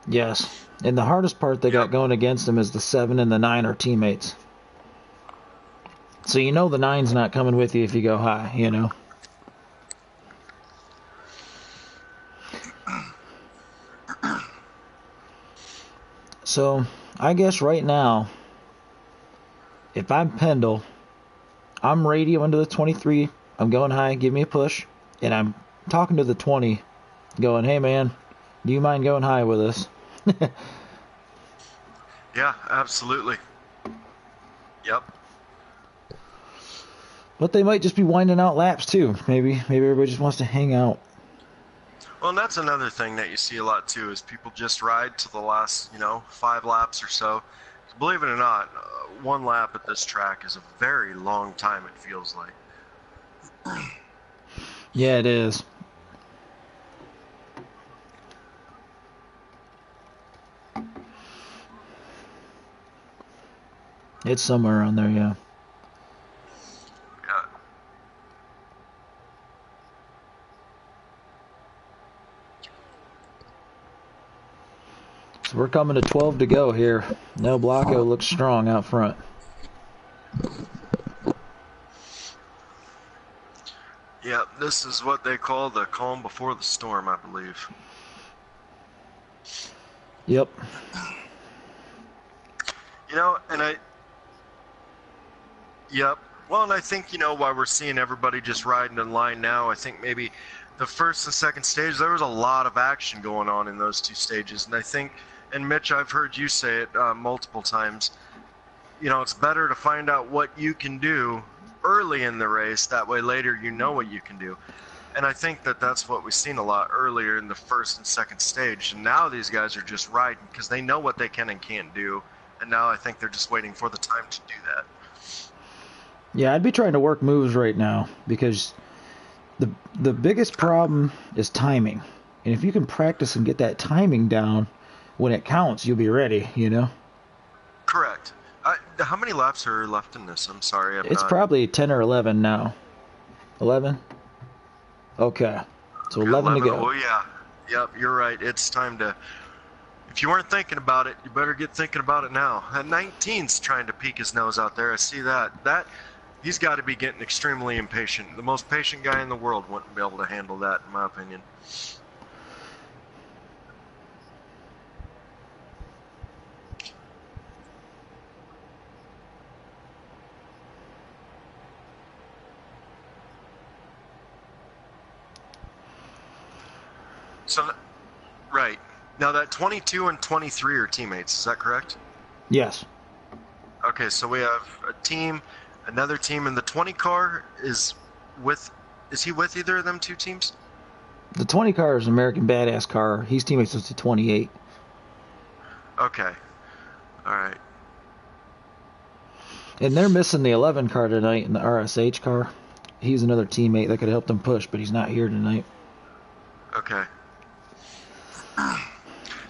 Yes. And the hardest part they got going against him is the 7 and the 9 are teammates. So you know the 9's not coming with you if you go high, you know. So I guess right now, if I'm Pendle, I'm radioing to the 23. I'm going high, give me a push. And I'm talking to the 20, going, hey man, do you mind going high with us? Yeah, absolutely. Yep. But they might just be winding out laps too. Maybe everybody just wants to hang out. Well, and that's another thing that you see a lot too, is people just ride to the last, 5 laps or so. Believe it or not, 1 lap at this track is a very long time, it feels like. Yeah, it is. It's somewhere around there, yeah. Yeah. So we're coming to 12 to go here. No Blocko looks strong out front. Yeah, this is what they call the calm before the storm, I believe. Yep. Yep. Well, and I think, why we're seeing everybody just riding in line now, I think maybe the first and second stage, there was a lot of action going on in those 2 stages. And I think, and Mitch, I've heard you say it multiple times, it's better to find out what you can do early in the race. That way later you know what you can do. And I think that's what we've seen a lot earlier in the first and second stage. And now these guys are just riding because they know what they can and can't do. And now I think they're just waiting for the time to do that. Yeah, I'd be trying to work moves right now because the biggest problem is timing. And if you can practice and get that timing down when it counts, you'll be ready, Correct. How many laps are left in this? I'm sorry. It's probably 10 or 11 now. 11? Okay. So 11 to go. Oh, yeah. Yep, you're right. It's time to... If you weren't thinking about it, you better get thinking about it now. That 19's trying to peek his nose out there. I see that. He's got to be getting extremely impatient. The most patient guy in the world wouldn't be able to handle that, in my opinion. So, right. Now that 22 and 23 are teammates, is that correct? Yes. Okay, so we have a team, another team, and the 20 car is he with either of them 2 teams? The 20 car is an American Badass car. He's teammates with the 28. Okay. All right. And they're missing the 11 car tonight in the RSH car. He's another teammate that could help them push, but he's not here tonight. Okay.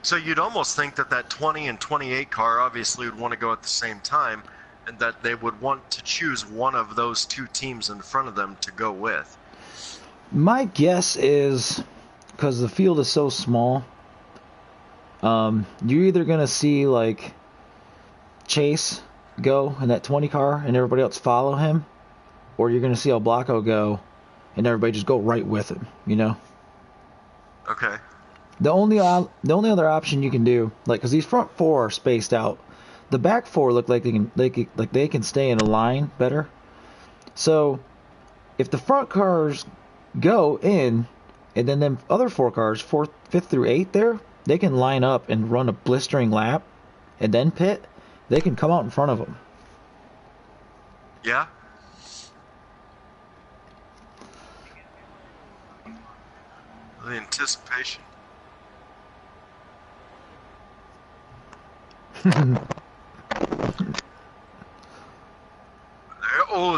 So you'd almost think that 20 and 28 car obviously would want to go at the same time, and that they would want to choose one of those 2 teams in front of them to go with. My guess is, because the field is so small, you're either going to see, like, Chase go in that 20 car and everybody else follow him, or you're going to see El Blanco go and everybody just go right with him, you know? Okay. The only other option you can do, like, because these front four are spaced out, the back four look like they can stay in a line better. So if the front cars go in, and then them other four cars, fourth, fifth through eighth there, they can line up and run a blistering lap, and then pit. They can come out in front of them. Yeah. The anticipation.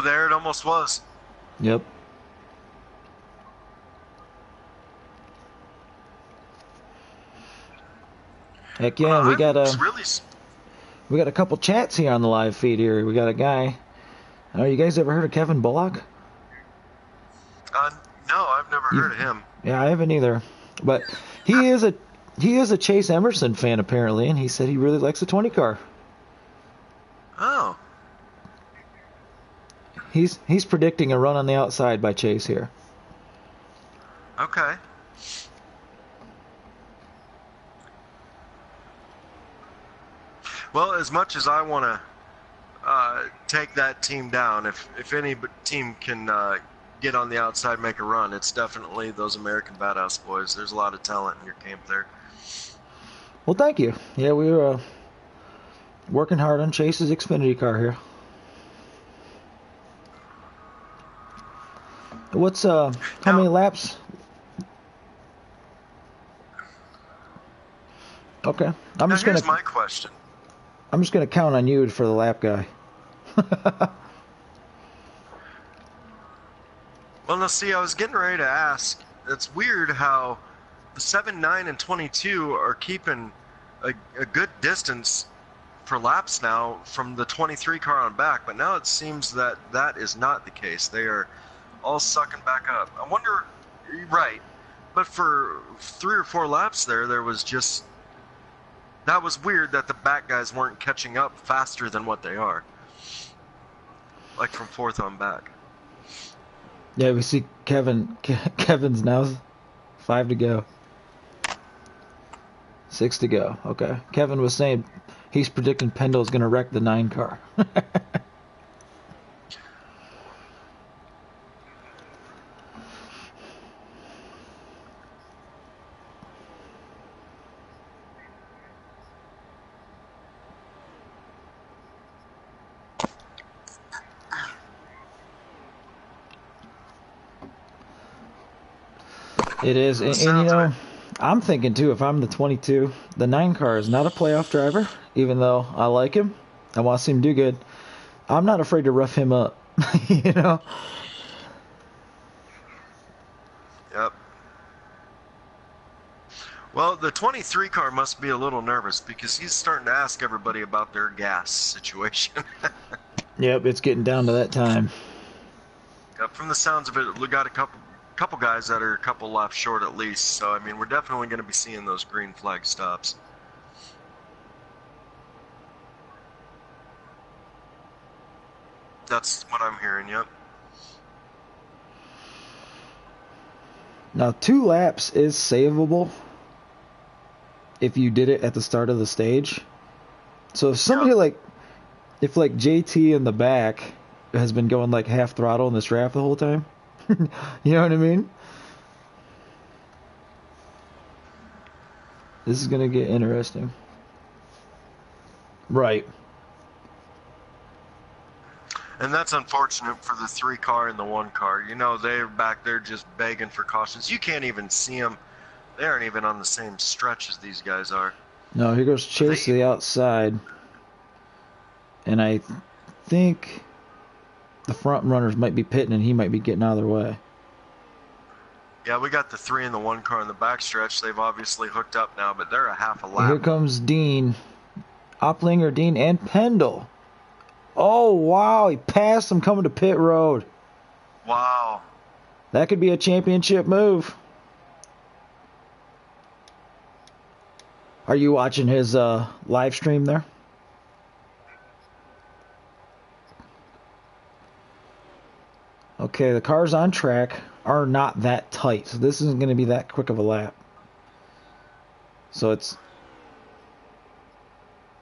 There it almost was. Yep. Heck yeah, we got a couple chats here on the live feed here. We got a guy. You guys ever heard of Kevin Bullock? No, I've never heard of him. Yeah, I haven't either. But he is a Chase Emerson fan apparently, and he said he really likes the 20 car. Oh. He's predicting a run on the outside by Chase here. Okay. Well, as much as I want to take that team down, if any team can get on the outside, make a run, it's definitely those American Badass boys. There's a lot of talent in your camp there. Well, thank you. Yeah, we were working hard on Chase's Xfinity car here. What's how many laps? Okay, Here's my question. I'm just gonna count on you for the lap guy. Well, now see, I was getting ready to ask. It's weird how the 7, 9, and 22 are keeping a good distance for laps now from the 23 car on back, but now it seems that that is not the case. They are all sucking back up. I wonder, right, but for 3 or 4 laps there was just, that was weird that the back guys weren't catching up faster than what they are. Like from 4th on back. Yeah, we see Kevin's now 5 to go. 6 to go. Okay. Kevin was saying he's predicting Pendle's going to wreck the 9 car. It is, and you know, I'm thinking too, if I'm the 22, the 9 car is not a playoff driver, even though I like him. I want to see him do good. I'm not afraid to rough him up, you know? Yep. Well, the 23 car must be a little nervous because he's starting to ask everybody about their gas situation. Yep, it's getting down to that time. Yep, from the sounds of it, we got a couple guys that are a couple laps short at least. So, I mean, we're definitely going to be seeing those green flag stops. That's what I'm hearing, yep. Now, 2 laps is savable if you did it at the start of the stage. So if somebody if JT in the back has been going like half throttle in this draft the whole time, you know what I mean? This is going to get interesting. Right. And that's unfortunate for the 3 car and the 1 car. You know, they're back there just begging for cautions. You can't even see them. They aren't even on the same stretch as these guys are. No, here goes Chase to the outside. And I think the front runners might be pitting and he might be getting out of their way. Yeah, we got the 3 and the 1 car in the backstretch. They've obviously hooked up now, but they're a half a lap. Here comes Dean. Opplinger, Dean, and Pendle. Oh, wow. He passed him coming to pit road. Wow. That could be a championship move. Are you watching his live stream there? Okay, the cars on track are not that tight, so this isn't going to be that quick of a lap. So it's...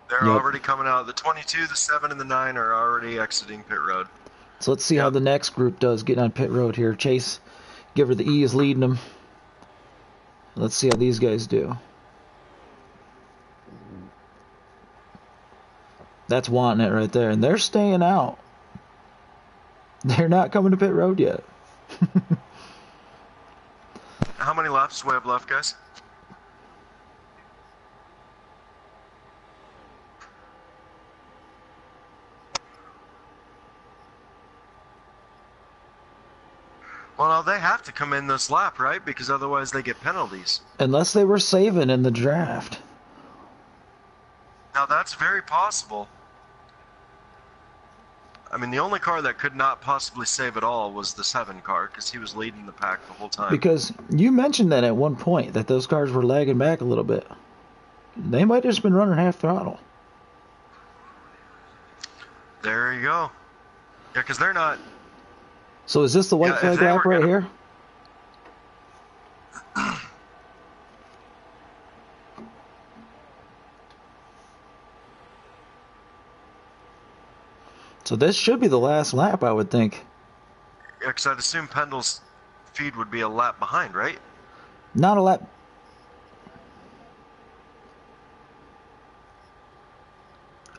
They're already coming out. The 22, the 7, and the 9 are already exiting pit road. So let's see how the next group does getting on pit road here. Chase, Giver the E is leading them. Let's see how these guys do. That's wanting it right there, and they're staying out. They're not coming to pit road yet. How many laps do we have left, guys? Well, now they have to come in this lap, right? Because otherwise they get penalties. Unless they were saving in the draft. Now that's very possible. I mean, the only car that could not possibly save at all was the 7 car, because he was leading the pack the whole time. Because you mentioned that at one point, that those cars were lagging back a little bit. They might have just been running half throttle. There you go. Yeah, because they're not... So is this the white flag lap right here? So this should be the last lap, I would think. Yeah, because I'd assume Pendle's feed would be a lap behind, right? Not a lap.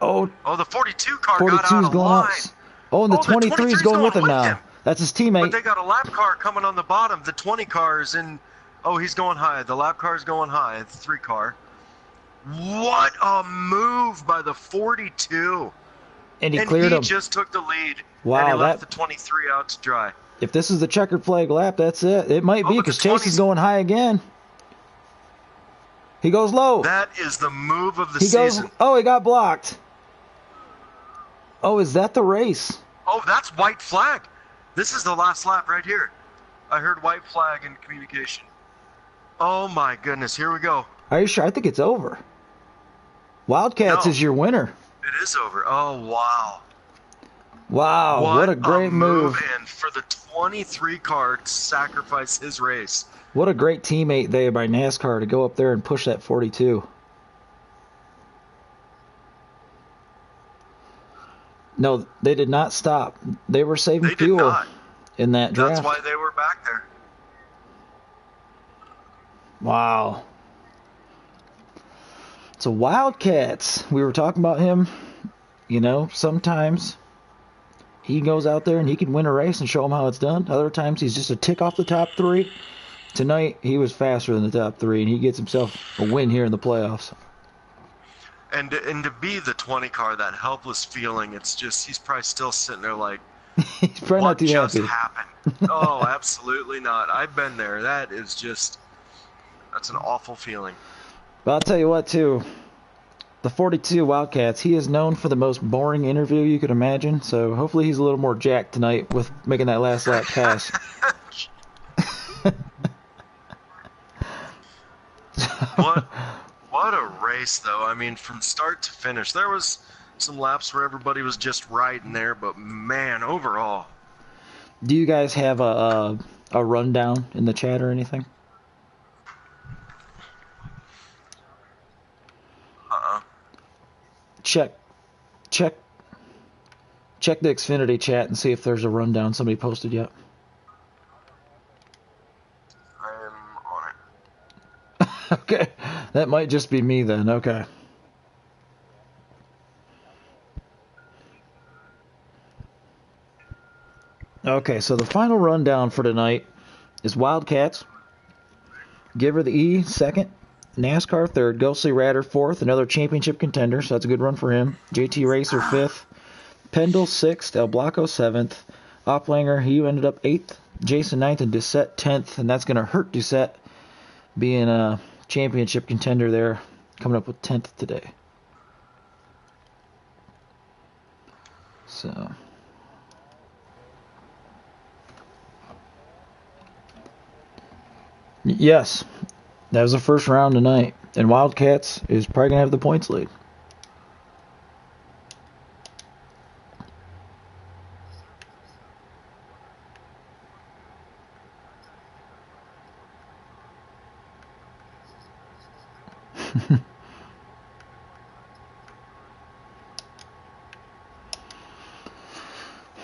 Oh, the 42 car 42's got out of going line. up. Oh, and the 23's going with him now. Him. That's his teammate. But they got a lap car coming on the bottom. The 20 car is in... Oh, he's going high. The lap car is going high. The 3 car. What a move by the 42. And he cleared him. He just took the lead. Wow, and he left the 23 out to dry. If this is the checkered flag lap, that's it. It might be, because Chase is going high again. He goes low. That is the move of the season. Oh, he got blocked. Oh, is that the race? Oh, that's white flag. This is the last lap right here. I heard white flag in communication. Oh my goodness, here we go. Are you sure? I think it's over. Wildcats is your winner. It is over. Oh, wow. Wow, what a great move. And for the 23 car to sacrifice his race. What a great teammate there by NASCAR to go up there and push that 42. No, they did not stop. They were saving fuel in that draft. That's why they were back there. Wow. So Wildcats, we were talking about him. You know, sometimes he goes out there and he can win a race and show them how it's done. Other times he's just a tick off the top 3. Tonight he was faster than the top 3, and he gets himself a win here in the playoffs. And to be the 20 car, that helpless feeling, it's just, he's probably still sitting there like, he's probably not too happy. What just happened? Oh, absolutely not. I've been there. That is just, that's an awful feeling. But I'll tell you what, too. The 42 Wildcats, he is known for the most boring interview you could imagine, so hopefully he's a little more jacked tonight with making that last lap pass. What a race, though. I mean, from start to finish. There was some laps where everybody was just riding there, but man, overall. Do you guys have a rundown in the chat or anything? Check the Xfinity chat and see if there's a rundown somebody posted yet. Okay, that might just be me then. Okay. Okay, so the final rundown for tonight is Wildcats. Giver the E, second. NASCAR, third. Ghostly Ratter, fourth. Another championship contender, so that's a good run for him. JT Racer, fifth. Pendle, sixth. El Blanco, seventh. Oplanger, he ended up eighth. Jason, ninth. And Doucette, 10th. And that's going to hurt Doucette being a championship contender there, coming up with 10th today. So Yes, that was the first round tonight, and Wildcats is probably gonna have the points lead.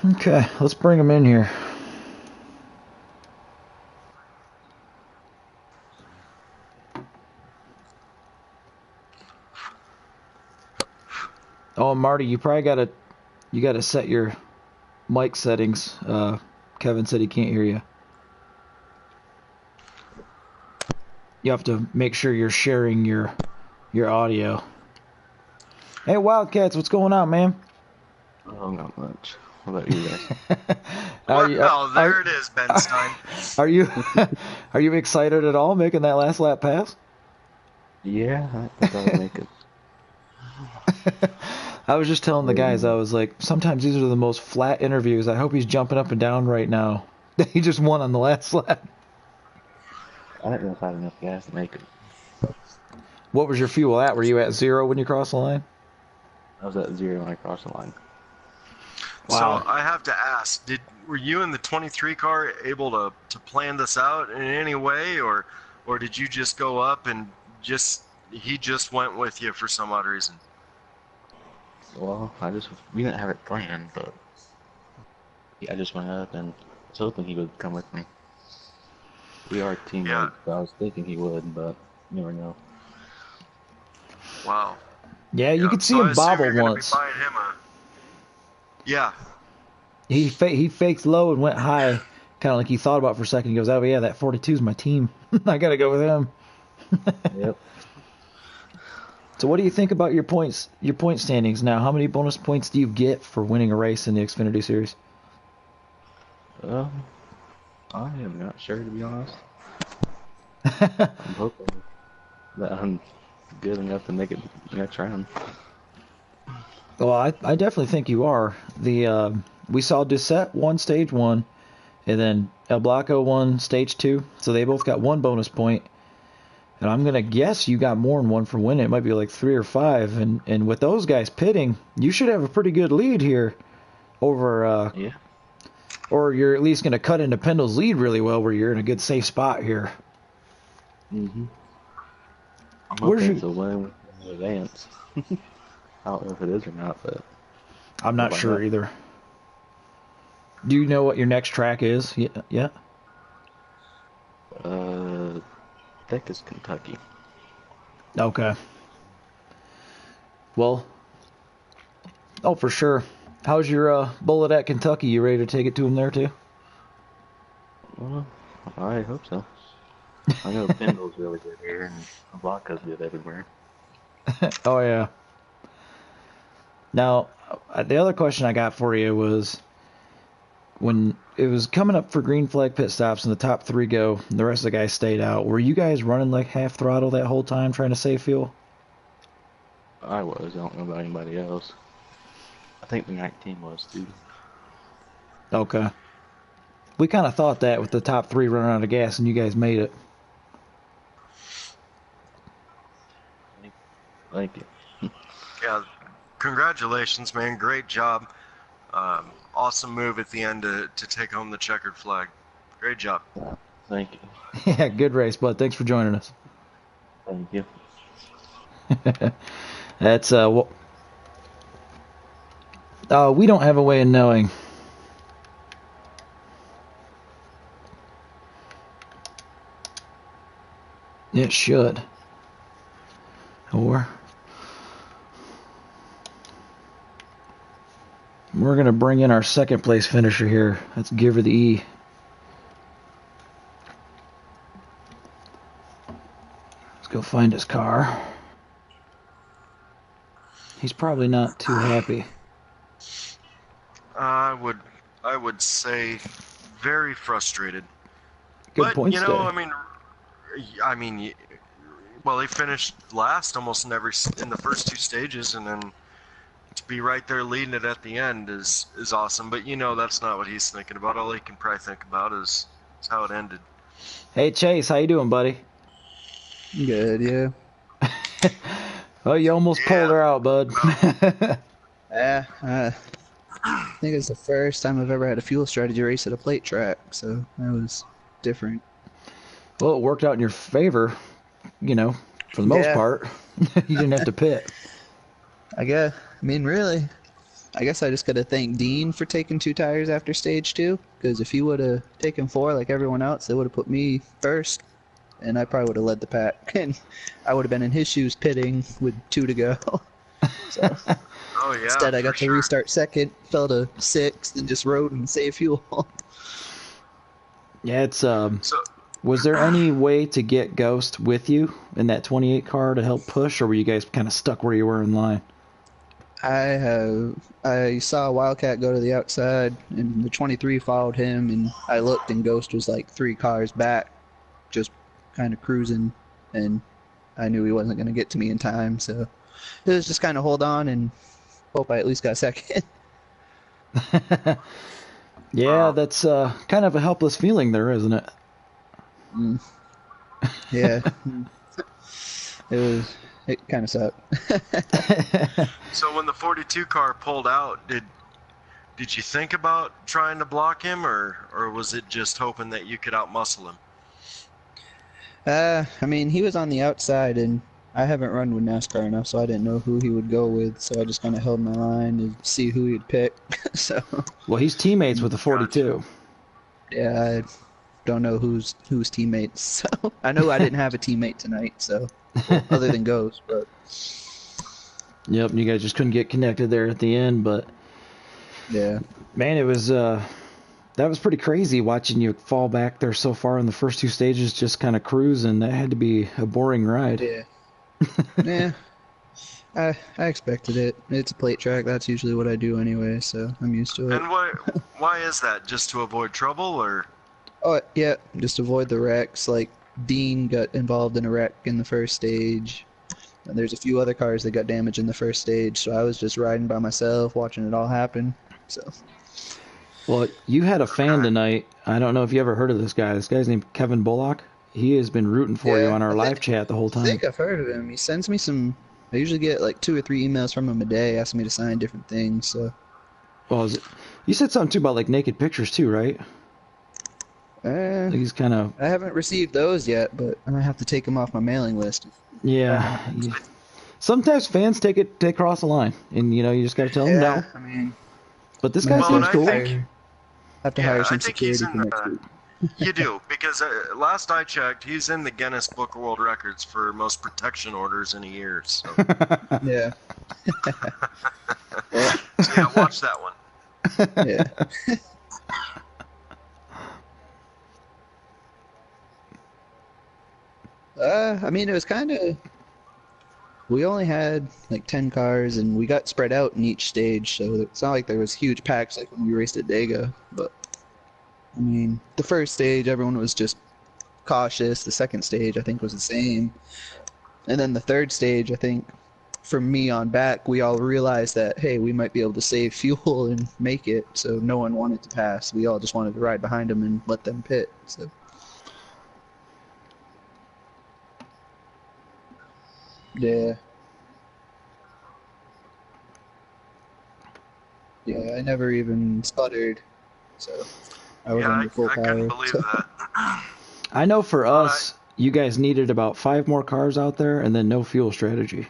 Okay, let's bring them in here. Oh, Marty, you probably gotta set your mic settings. Kevin said he can't hear you. You have to make sure you're sharing your audio. Hey, Wildcats, what's going on, man? Oh, not much. What about you guys? There it is, Ben Stein. Are you are you excited at all making that last lap pass? Yeah, I think I'll make it. I was just telling the guys, I was like, sometimes these are the most flat interviews. I hope he's jumping up and down right now. He just won on the last lap. I don't know if I have enough gas to make it. What was your fuel at? Were you at 0 when you crossed the line? I was at 0 when I crossed the line. Wow. So I have to ask, were you in the 23 car able to plan this out in any way, or did you just go up and he just went with you for some odd reason? Well, we didn't have it planned, but I just went up and was hoping he would come with me. We are teammates, so I was thinking he would, but you never know. Wow. Yeah, you could see him bobble once. Yeah. He faked low and went high, kind of like he thought about it for a second. He goes, "Oh yeah, that 42 is my team. I gotta go with him." Yep. So what do you think about your point standings now? How many bonus points do you get for winning a race in the Xfinity Series? I am not sure, to be honest. I'm hoping that I'm good enough to make it next round. Well, I definitely think you are. We saw Doucette won stage 1, and then El Blanco won stage 2, so they both got 1 bonus point. And I'm gonna guess you got more than 1 for winning. It might be like 3 or 5. And with those guys pitting, you should have a pretty good lead here over. Yeah. Or you're at least gonna cut into Pendle's lead really well, where you're in a good safe spot here. Mhm. I'm hoping it's a win in advance. I don't know if it is or not, but I'm not sure either. Do you know what your next track is? Yeah. I think it's Kentucky. Okay. Well. Oh, for sure. How's your bullet at Kentucky? You ready to take it to him there too? Well, I hope so. I know Pendle's really good here, and Blanco's good everywhere. Oh yeah. Now, the other question I got for you was, when it was coming up for green flag pit stops and the top 3 go, and the rest of the guys stayed out, were you guys running like half throttle that whole time trying to save fuel? I was. I don't know about anybody else. I think the 19 was too. Okay. We kind of thought that with the top 3 running out of gas, and you guys made it. Thank you. Yeah. Congratulations, man. Great job. Awesome move at the end to take home the checkered flag. Great job. Yeah, thank you. Yeah, good race, bud. Thanks for joining us. Thank you. That's we don't have a way of knowing. It should. Or we're going to bring in our second place finisher here. Let's give her the E. Let's go find his car. He's probably not too happy. I would say very frustrated. Good point. You know, I mean, well, he finished last almost in the first 2 stages, and then to be right there leading it at the end is awesome. But you know, that's not what he's thinking about. All he can probably think about is how it ended. Hey Chase, how you doing, buddy? Good, yeah. Oh, you almost pulled Yeah. her out, bud. Yeah, I think it's the first time I've ever had a fuel strategy race at a plate track, so that was different. Well, it worked out in your favor, for the most Yeah, part. You didn't have to pit. really, I guess I just gotta thank Dean for taking 2 tires after stage 2, because if he would have taken 4 like everyone else, they would have put me first, and I probably would have led the pack, and I would have been in his shoes pitting with 2 to go. So Oh yeah, instead, I for got to sure. restart second, fell to 6th, and just rode and saved fuel. Yeah, it's So was there any way to get Ghost with you in that 28 car to help push, or were you guys kind of stuck where you were in line? I saw Wildcat go to the outside, and the 23 followed him, and I looked, and Ghost was like 3 cars back, just kind of cruising, and I knew he wasn't going to get to me in time, so it was just kind of hold on and hope I at least got second. Yeah, that's kind of a helpless feeling there, isn't it? Yeah, it kind of sucked. so when the 42 car pulled out, did you think about trying to block him, or was it just hoping that you could outmuscle him? He was on the outside, and I haven't run with NASCAR enough, so I didn't know who he would go with, so I just kind of held my line to see who he'd pick. So Well, he's teammates with the 42. yeah, I don't know who's teammates. So I know I didn't have a teammate tonight, so other than Ghost, but Yep, you guys just couldn't get connected there at the end, but yeah, man, it was that was pretty crazy watching you fall back there so far in the first 2 stages, just kind of cruising. That had to be a boring ride. yeah, yeah. I expected it. It's a plate track. That's usually what I do anyway, so I'm used to it. And why is that? Just to avoid trouble, or? Oh yeah, just avoid the wrecks. Like Dean got involved in a wreck in the first stage. And there's a few other cars that got damaged in the first stage, so I was just riding by myself, watching it all happen. So. Well, you had a fan tonight. I don't know if you ever heard of this guy. This guy's named Kevin Bullock. He has been rooting for you on our live chat the whole I time. think I've heard of him. He sends me some. I usually get like 2 or 3 emails from him a day asking me to sign different things. So. Well, you said something too about like naked pictures too, right? Like he's kind of. I haven't received those yet, but I might have to take them off my mailing list. Yeah. Sometimes fans take across the line, and you just got to tell them no. I mean. But this guy Well, seems and cool. I have to hire I some think he's security in for next week. You do, because last I checked, he's in the Guinness Book of World Records for most protection orders in a year. So, Yeah. so yeah, watch that one. Yeah. It was kind of. We only had like 10 cars, and we got spread out in each stage, so it's not like there was huge packs like when we raced at Dega. But the first stage, everyone was just cautious. The second stage, I think, was the same, and then the third stage, I think, for me on back, we all realized that hey, we might be able to save fuel and make it. So no one wanted to pass. We all just wanted to ride behind them and let them pit. So. Yeah. Yeah, I never even sputtered, so I was Yeah, under full I couldn't power. believe So. that. I know for us, you guys needed about 5 more cars out there, and then no fuel strategy.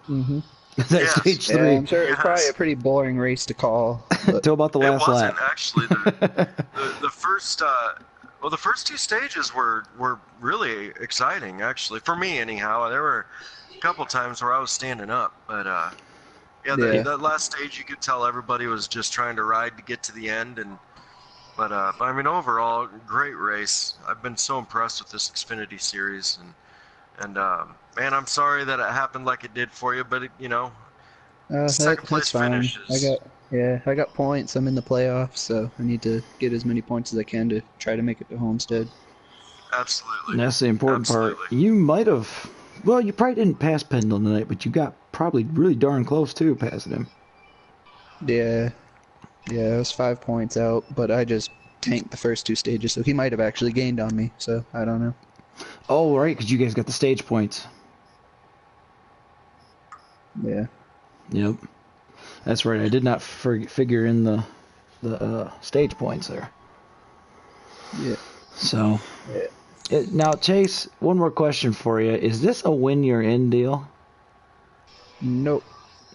Mm-hmm. That's Yes. stage Yeah, 3. I'm sure it was probably a pretty boring race to call. But Till about the It last wasn't lap. actually the first. Well, the first 2 stages were really exciting, actually, for me anyhow. There were a couple times where I was standing up, but yeah, that last stage you could tell everybody was just trying to ride to get to the end, but overall, great race. I've been so impressed with this Xfinity series, and man, I'm sorry that it happened like it did for you, but second place that's fine. finishes. I got points. I'm in the playoffs, so I need to get as many points as I can to try to make it to Homestead. Absolutely. And that's the important part. You might have. Well, you probably didn't pass Pendle tonight, but you got probably really darn close too, passing him. Yeah, it was 5 points out, but I just tanked the first 2 stages, so he might have actually gained on me. So I don't know. Oh, right, because you guys got the stage points. Yeah. Yep. That's right. I did not figure in the stage points there. Yeah. So, now Chase, one more question for you: is this a win you're in deal? Nope.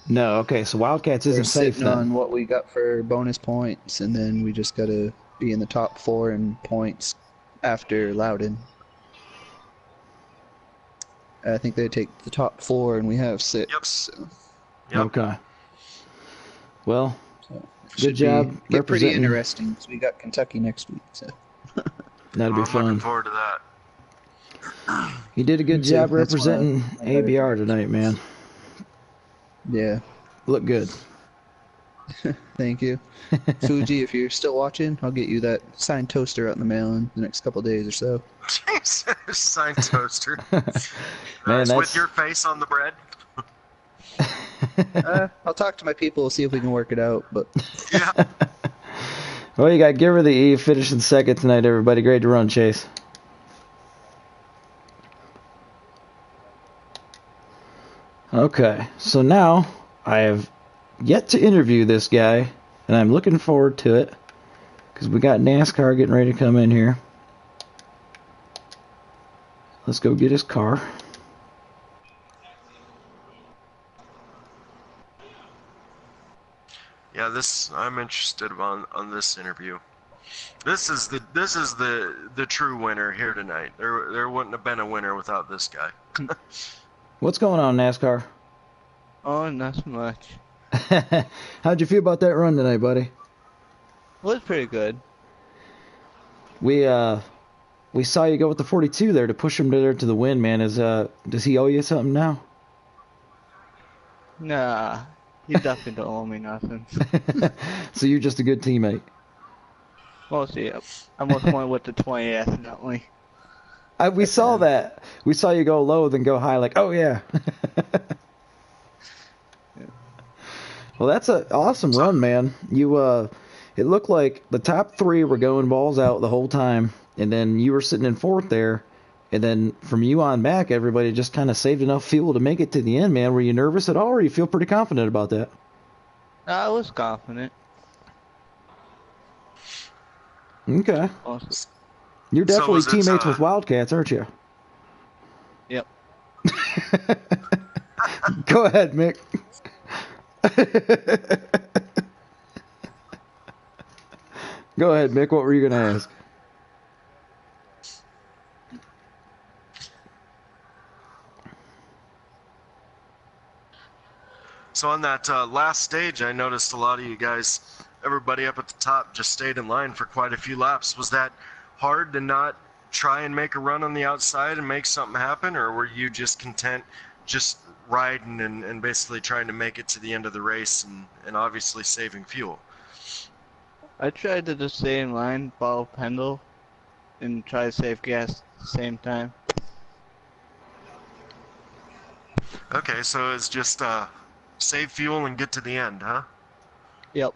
No. Okay, so Wildcats We're isn't safe sitting then. on what we got for bonus points, and then we just gotta be in the top 4 in points after Loudon. I think they take the top 4, and we have 6. Yep. So, Yep. Okay. Well, so good job get pretty representing. interesting because we got Kentucky next week. So That'll be I'm fun. looking forward to that. You did a good Me too. job That's representing one of my better ABR tonight, man. Yeah. Look good. Thank you. Fuji, if you're still watching, I'll get you that signed toaster out in the mail in the next couple days or so. Signed toaster. Man, Nice. that's... With your face on the bread. I'll talk to my people, see if we can work it out. But Yeah. Well, you got Giver the E finishing second tonight, everybody. Great to run, Chase. Okay, so now I have yet to interview this guy, and I'm looking forward to it because we got NASCAR getting ready to come in here. Let's go get his car. Yeah, I'm interested on this interview. This is the true winner here tonight. There wouldn't have been a winner without this guy. What's going on, NASCAR? Oh, not so much. How'd you feel about that run tonight, buddy? Was pretty good. We saw you go with the 42 there to push him to the win, man. Does he owe you something now? Nah, he definitely don't owe me nothing. So you're just a good teammate. Mostly, I almost went with the 20 accidentally. We saw that. We saw you go low, then go high, like, oh yeah. Well, that's an awesome run, man. It looked like the top 3 were going balls out the whole time, and then you were sitting in 4th there, and then from you on back, everybody just kind of saved enough fuel to make it to the end, man. Were you nervous at all, or you feel pretty confident about that? I was confident. Okay. Also, You're definitely So was it, teammates with Wildcats, aren't you? yep. Go ahead, Mick. Go ahead, Mick. What were you going to ask? So on that last stage, I noticed a lot of you guys, everybody up at the top, just stayed in line for quite a few laps. Was that hard to not try and make a run on the outside and make something happen, or were you just content just riding and basically trying to make it to the end of the race and obviously saving fuel? I tried to just stay in line, follow Pendle, and try to save gas at the same time. Okay, so it's just save fuel and get to the end, huh? Yep.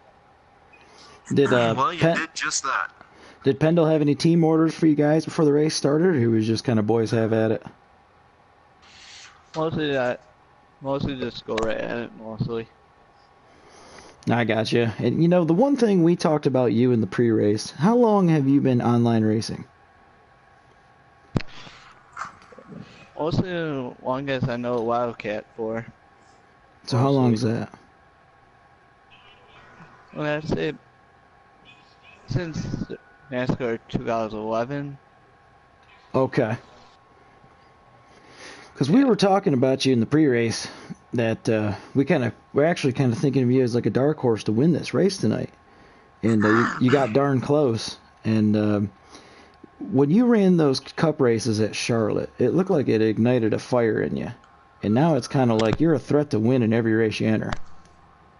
Well, you did just that. Did Pendle have any team orders for you guys before the race started, or was just kind of boys have at it? Mostly that. Mostly just go right at it, mostly. I got you. And you know, the one thing we talked about you in the pre-race, how long have you been online racing? Mostly the longest I know Wildcat for. So how long is that? Well, I'd say since NASCAR 2011. Okay. Because we were talking about you in the pre-race that we're actually kind of thinking of you as like a dark horse to win this race tonight, and you got darn close. And when you ran those cup races at Charlotte, it looked like it ignited a fire in you, and now it's kind of like you're a threat to win in every race you enter.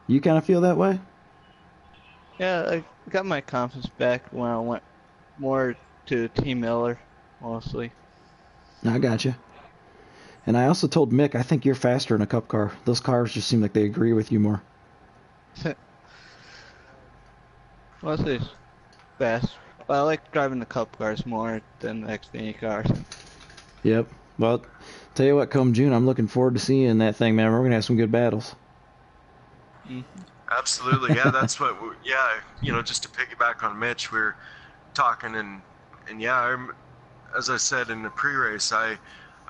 You kind of feel that way? Yeah, I got my confidence back when I went more to Team Miller, mostly. I got you. And I also told Mick, I think you're faster in a cup car. Those cars just seem like they agree with you more. Mostly fast But I like driving the Cup cars more than the Xfinity cars. Yep. Well, tell you what, come June, I'm looking forward to seeing that thing, man. We're gonna have some good battles. Absolutely, yeah. That's what. Just to piggyback on Mitch, we're talking and yeah, as I said in the pre-race, I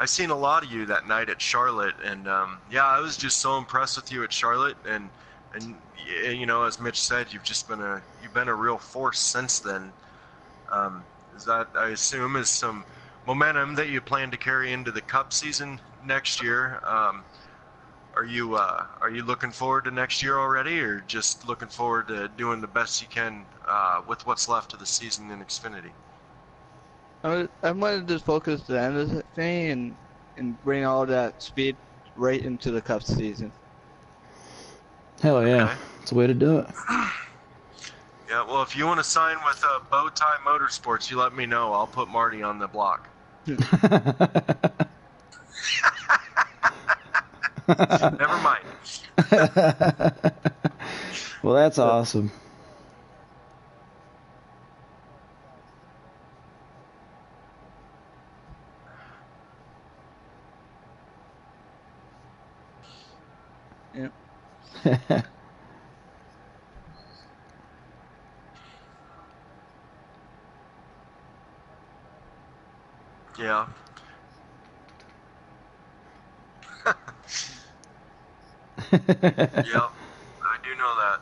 seen a lot of you that night at Charlotte, and yeah, I was just so impressed with you at Charlotte, and as Mitch said, you've been a real force since then. Is that, I assume, is some momentum that you plan to carry into the Cup season next year? Are you looking forward to next year already, or just looking forward to doing the best you can with what's left of the season in Xfinity? I wanted to focus the end of the thing and bring all that speed right into the Cup season. Hell yeah, Okay. it's a way to do it. Yeah, well, if you want to sign with Bowtie Motorsports, you let me know. I'll put Marty on the block. Never mind. Well, that's awesome. Yeah. Yeah. Yep, I do know that.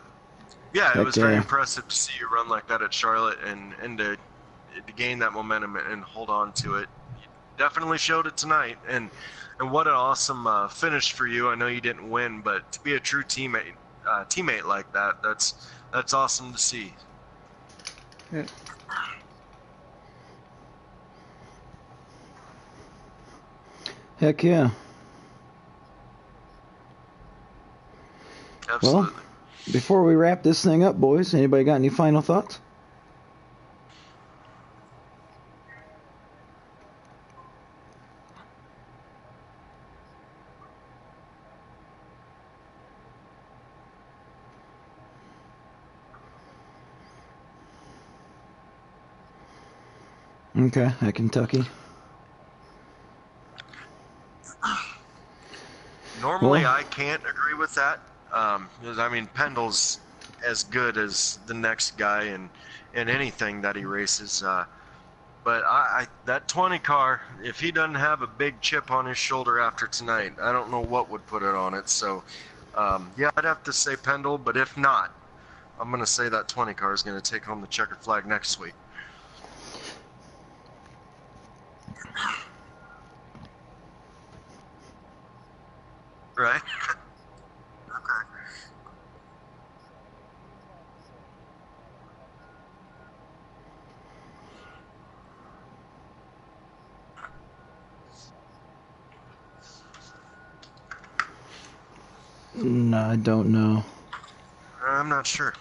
Yeah, it was very impressive to see you run like that at Charlotte and to gain that momentum and hold on to it. You definitely showed it tonight, and what an awesome finish for you. I know you didn't win, but to be a true teammate like that, that's awesome to see. Yeah. Heck yeah. Absolutely. Well, before we wrap this thing up, boys, anybody got any final thoughts? Okay, at Kentucky. Normally, I can't agree with that because I mean Pendle's as good as the next guy in anything that he races. But that 20 car, if he doesn't have a big chip on his shoulder after tonight, I don't know what would put it on it. So yeah, I'd have to say Pendle, but if not, I'm going to say that 20 car is going to take home the checkered flag next week. Right? Okay. No, I don't know. I'm not sure.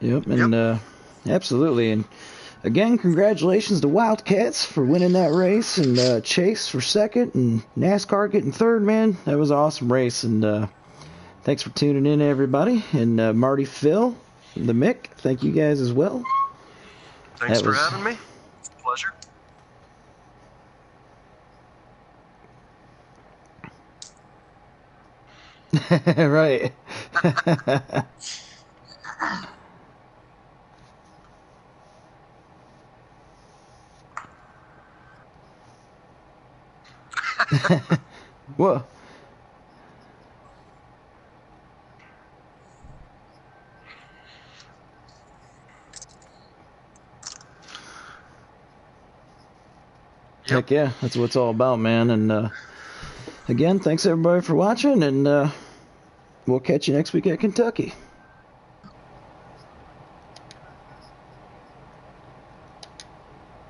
Yep, and absolutely. And again, congratulations to Wildcats for winning that race, and Chase for second, and NASCAR getting third, man. That was an awesome race, and thanks for tuning in, everybody. And Marty, Phil, the Mick, thank you guys as well. Thanks for having me. It's a pleasure. Right. Whoa. Heck yeah, that's what it's all about, man. And again, thanks everybody for watching, and we'll catch you next week at Kentucky.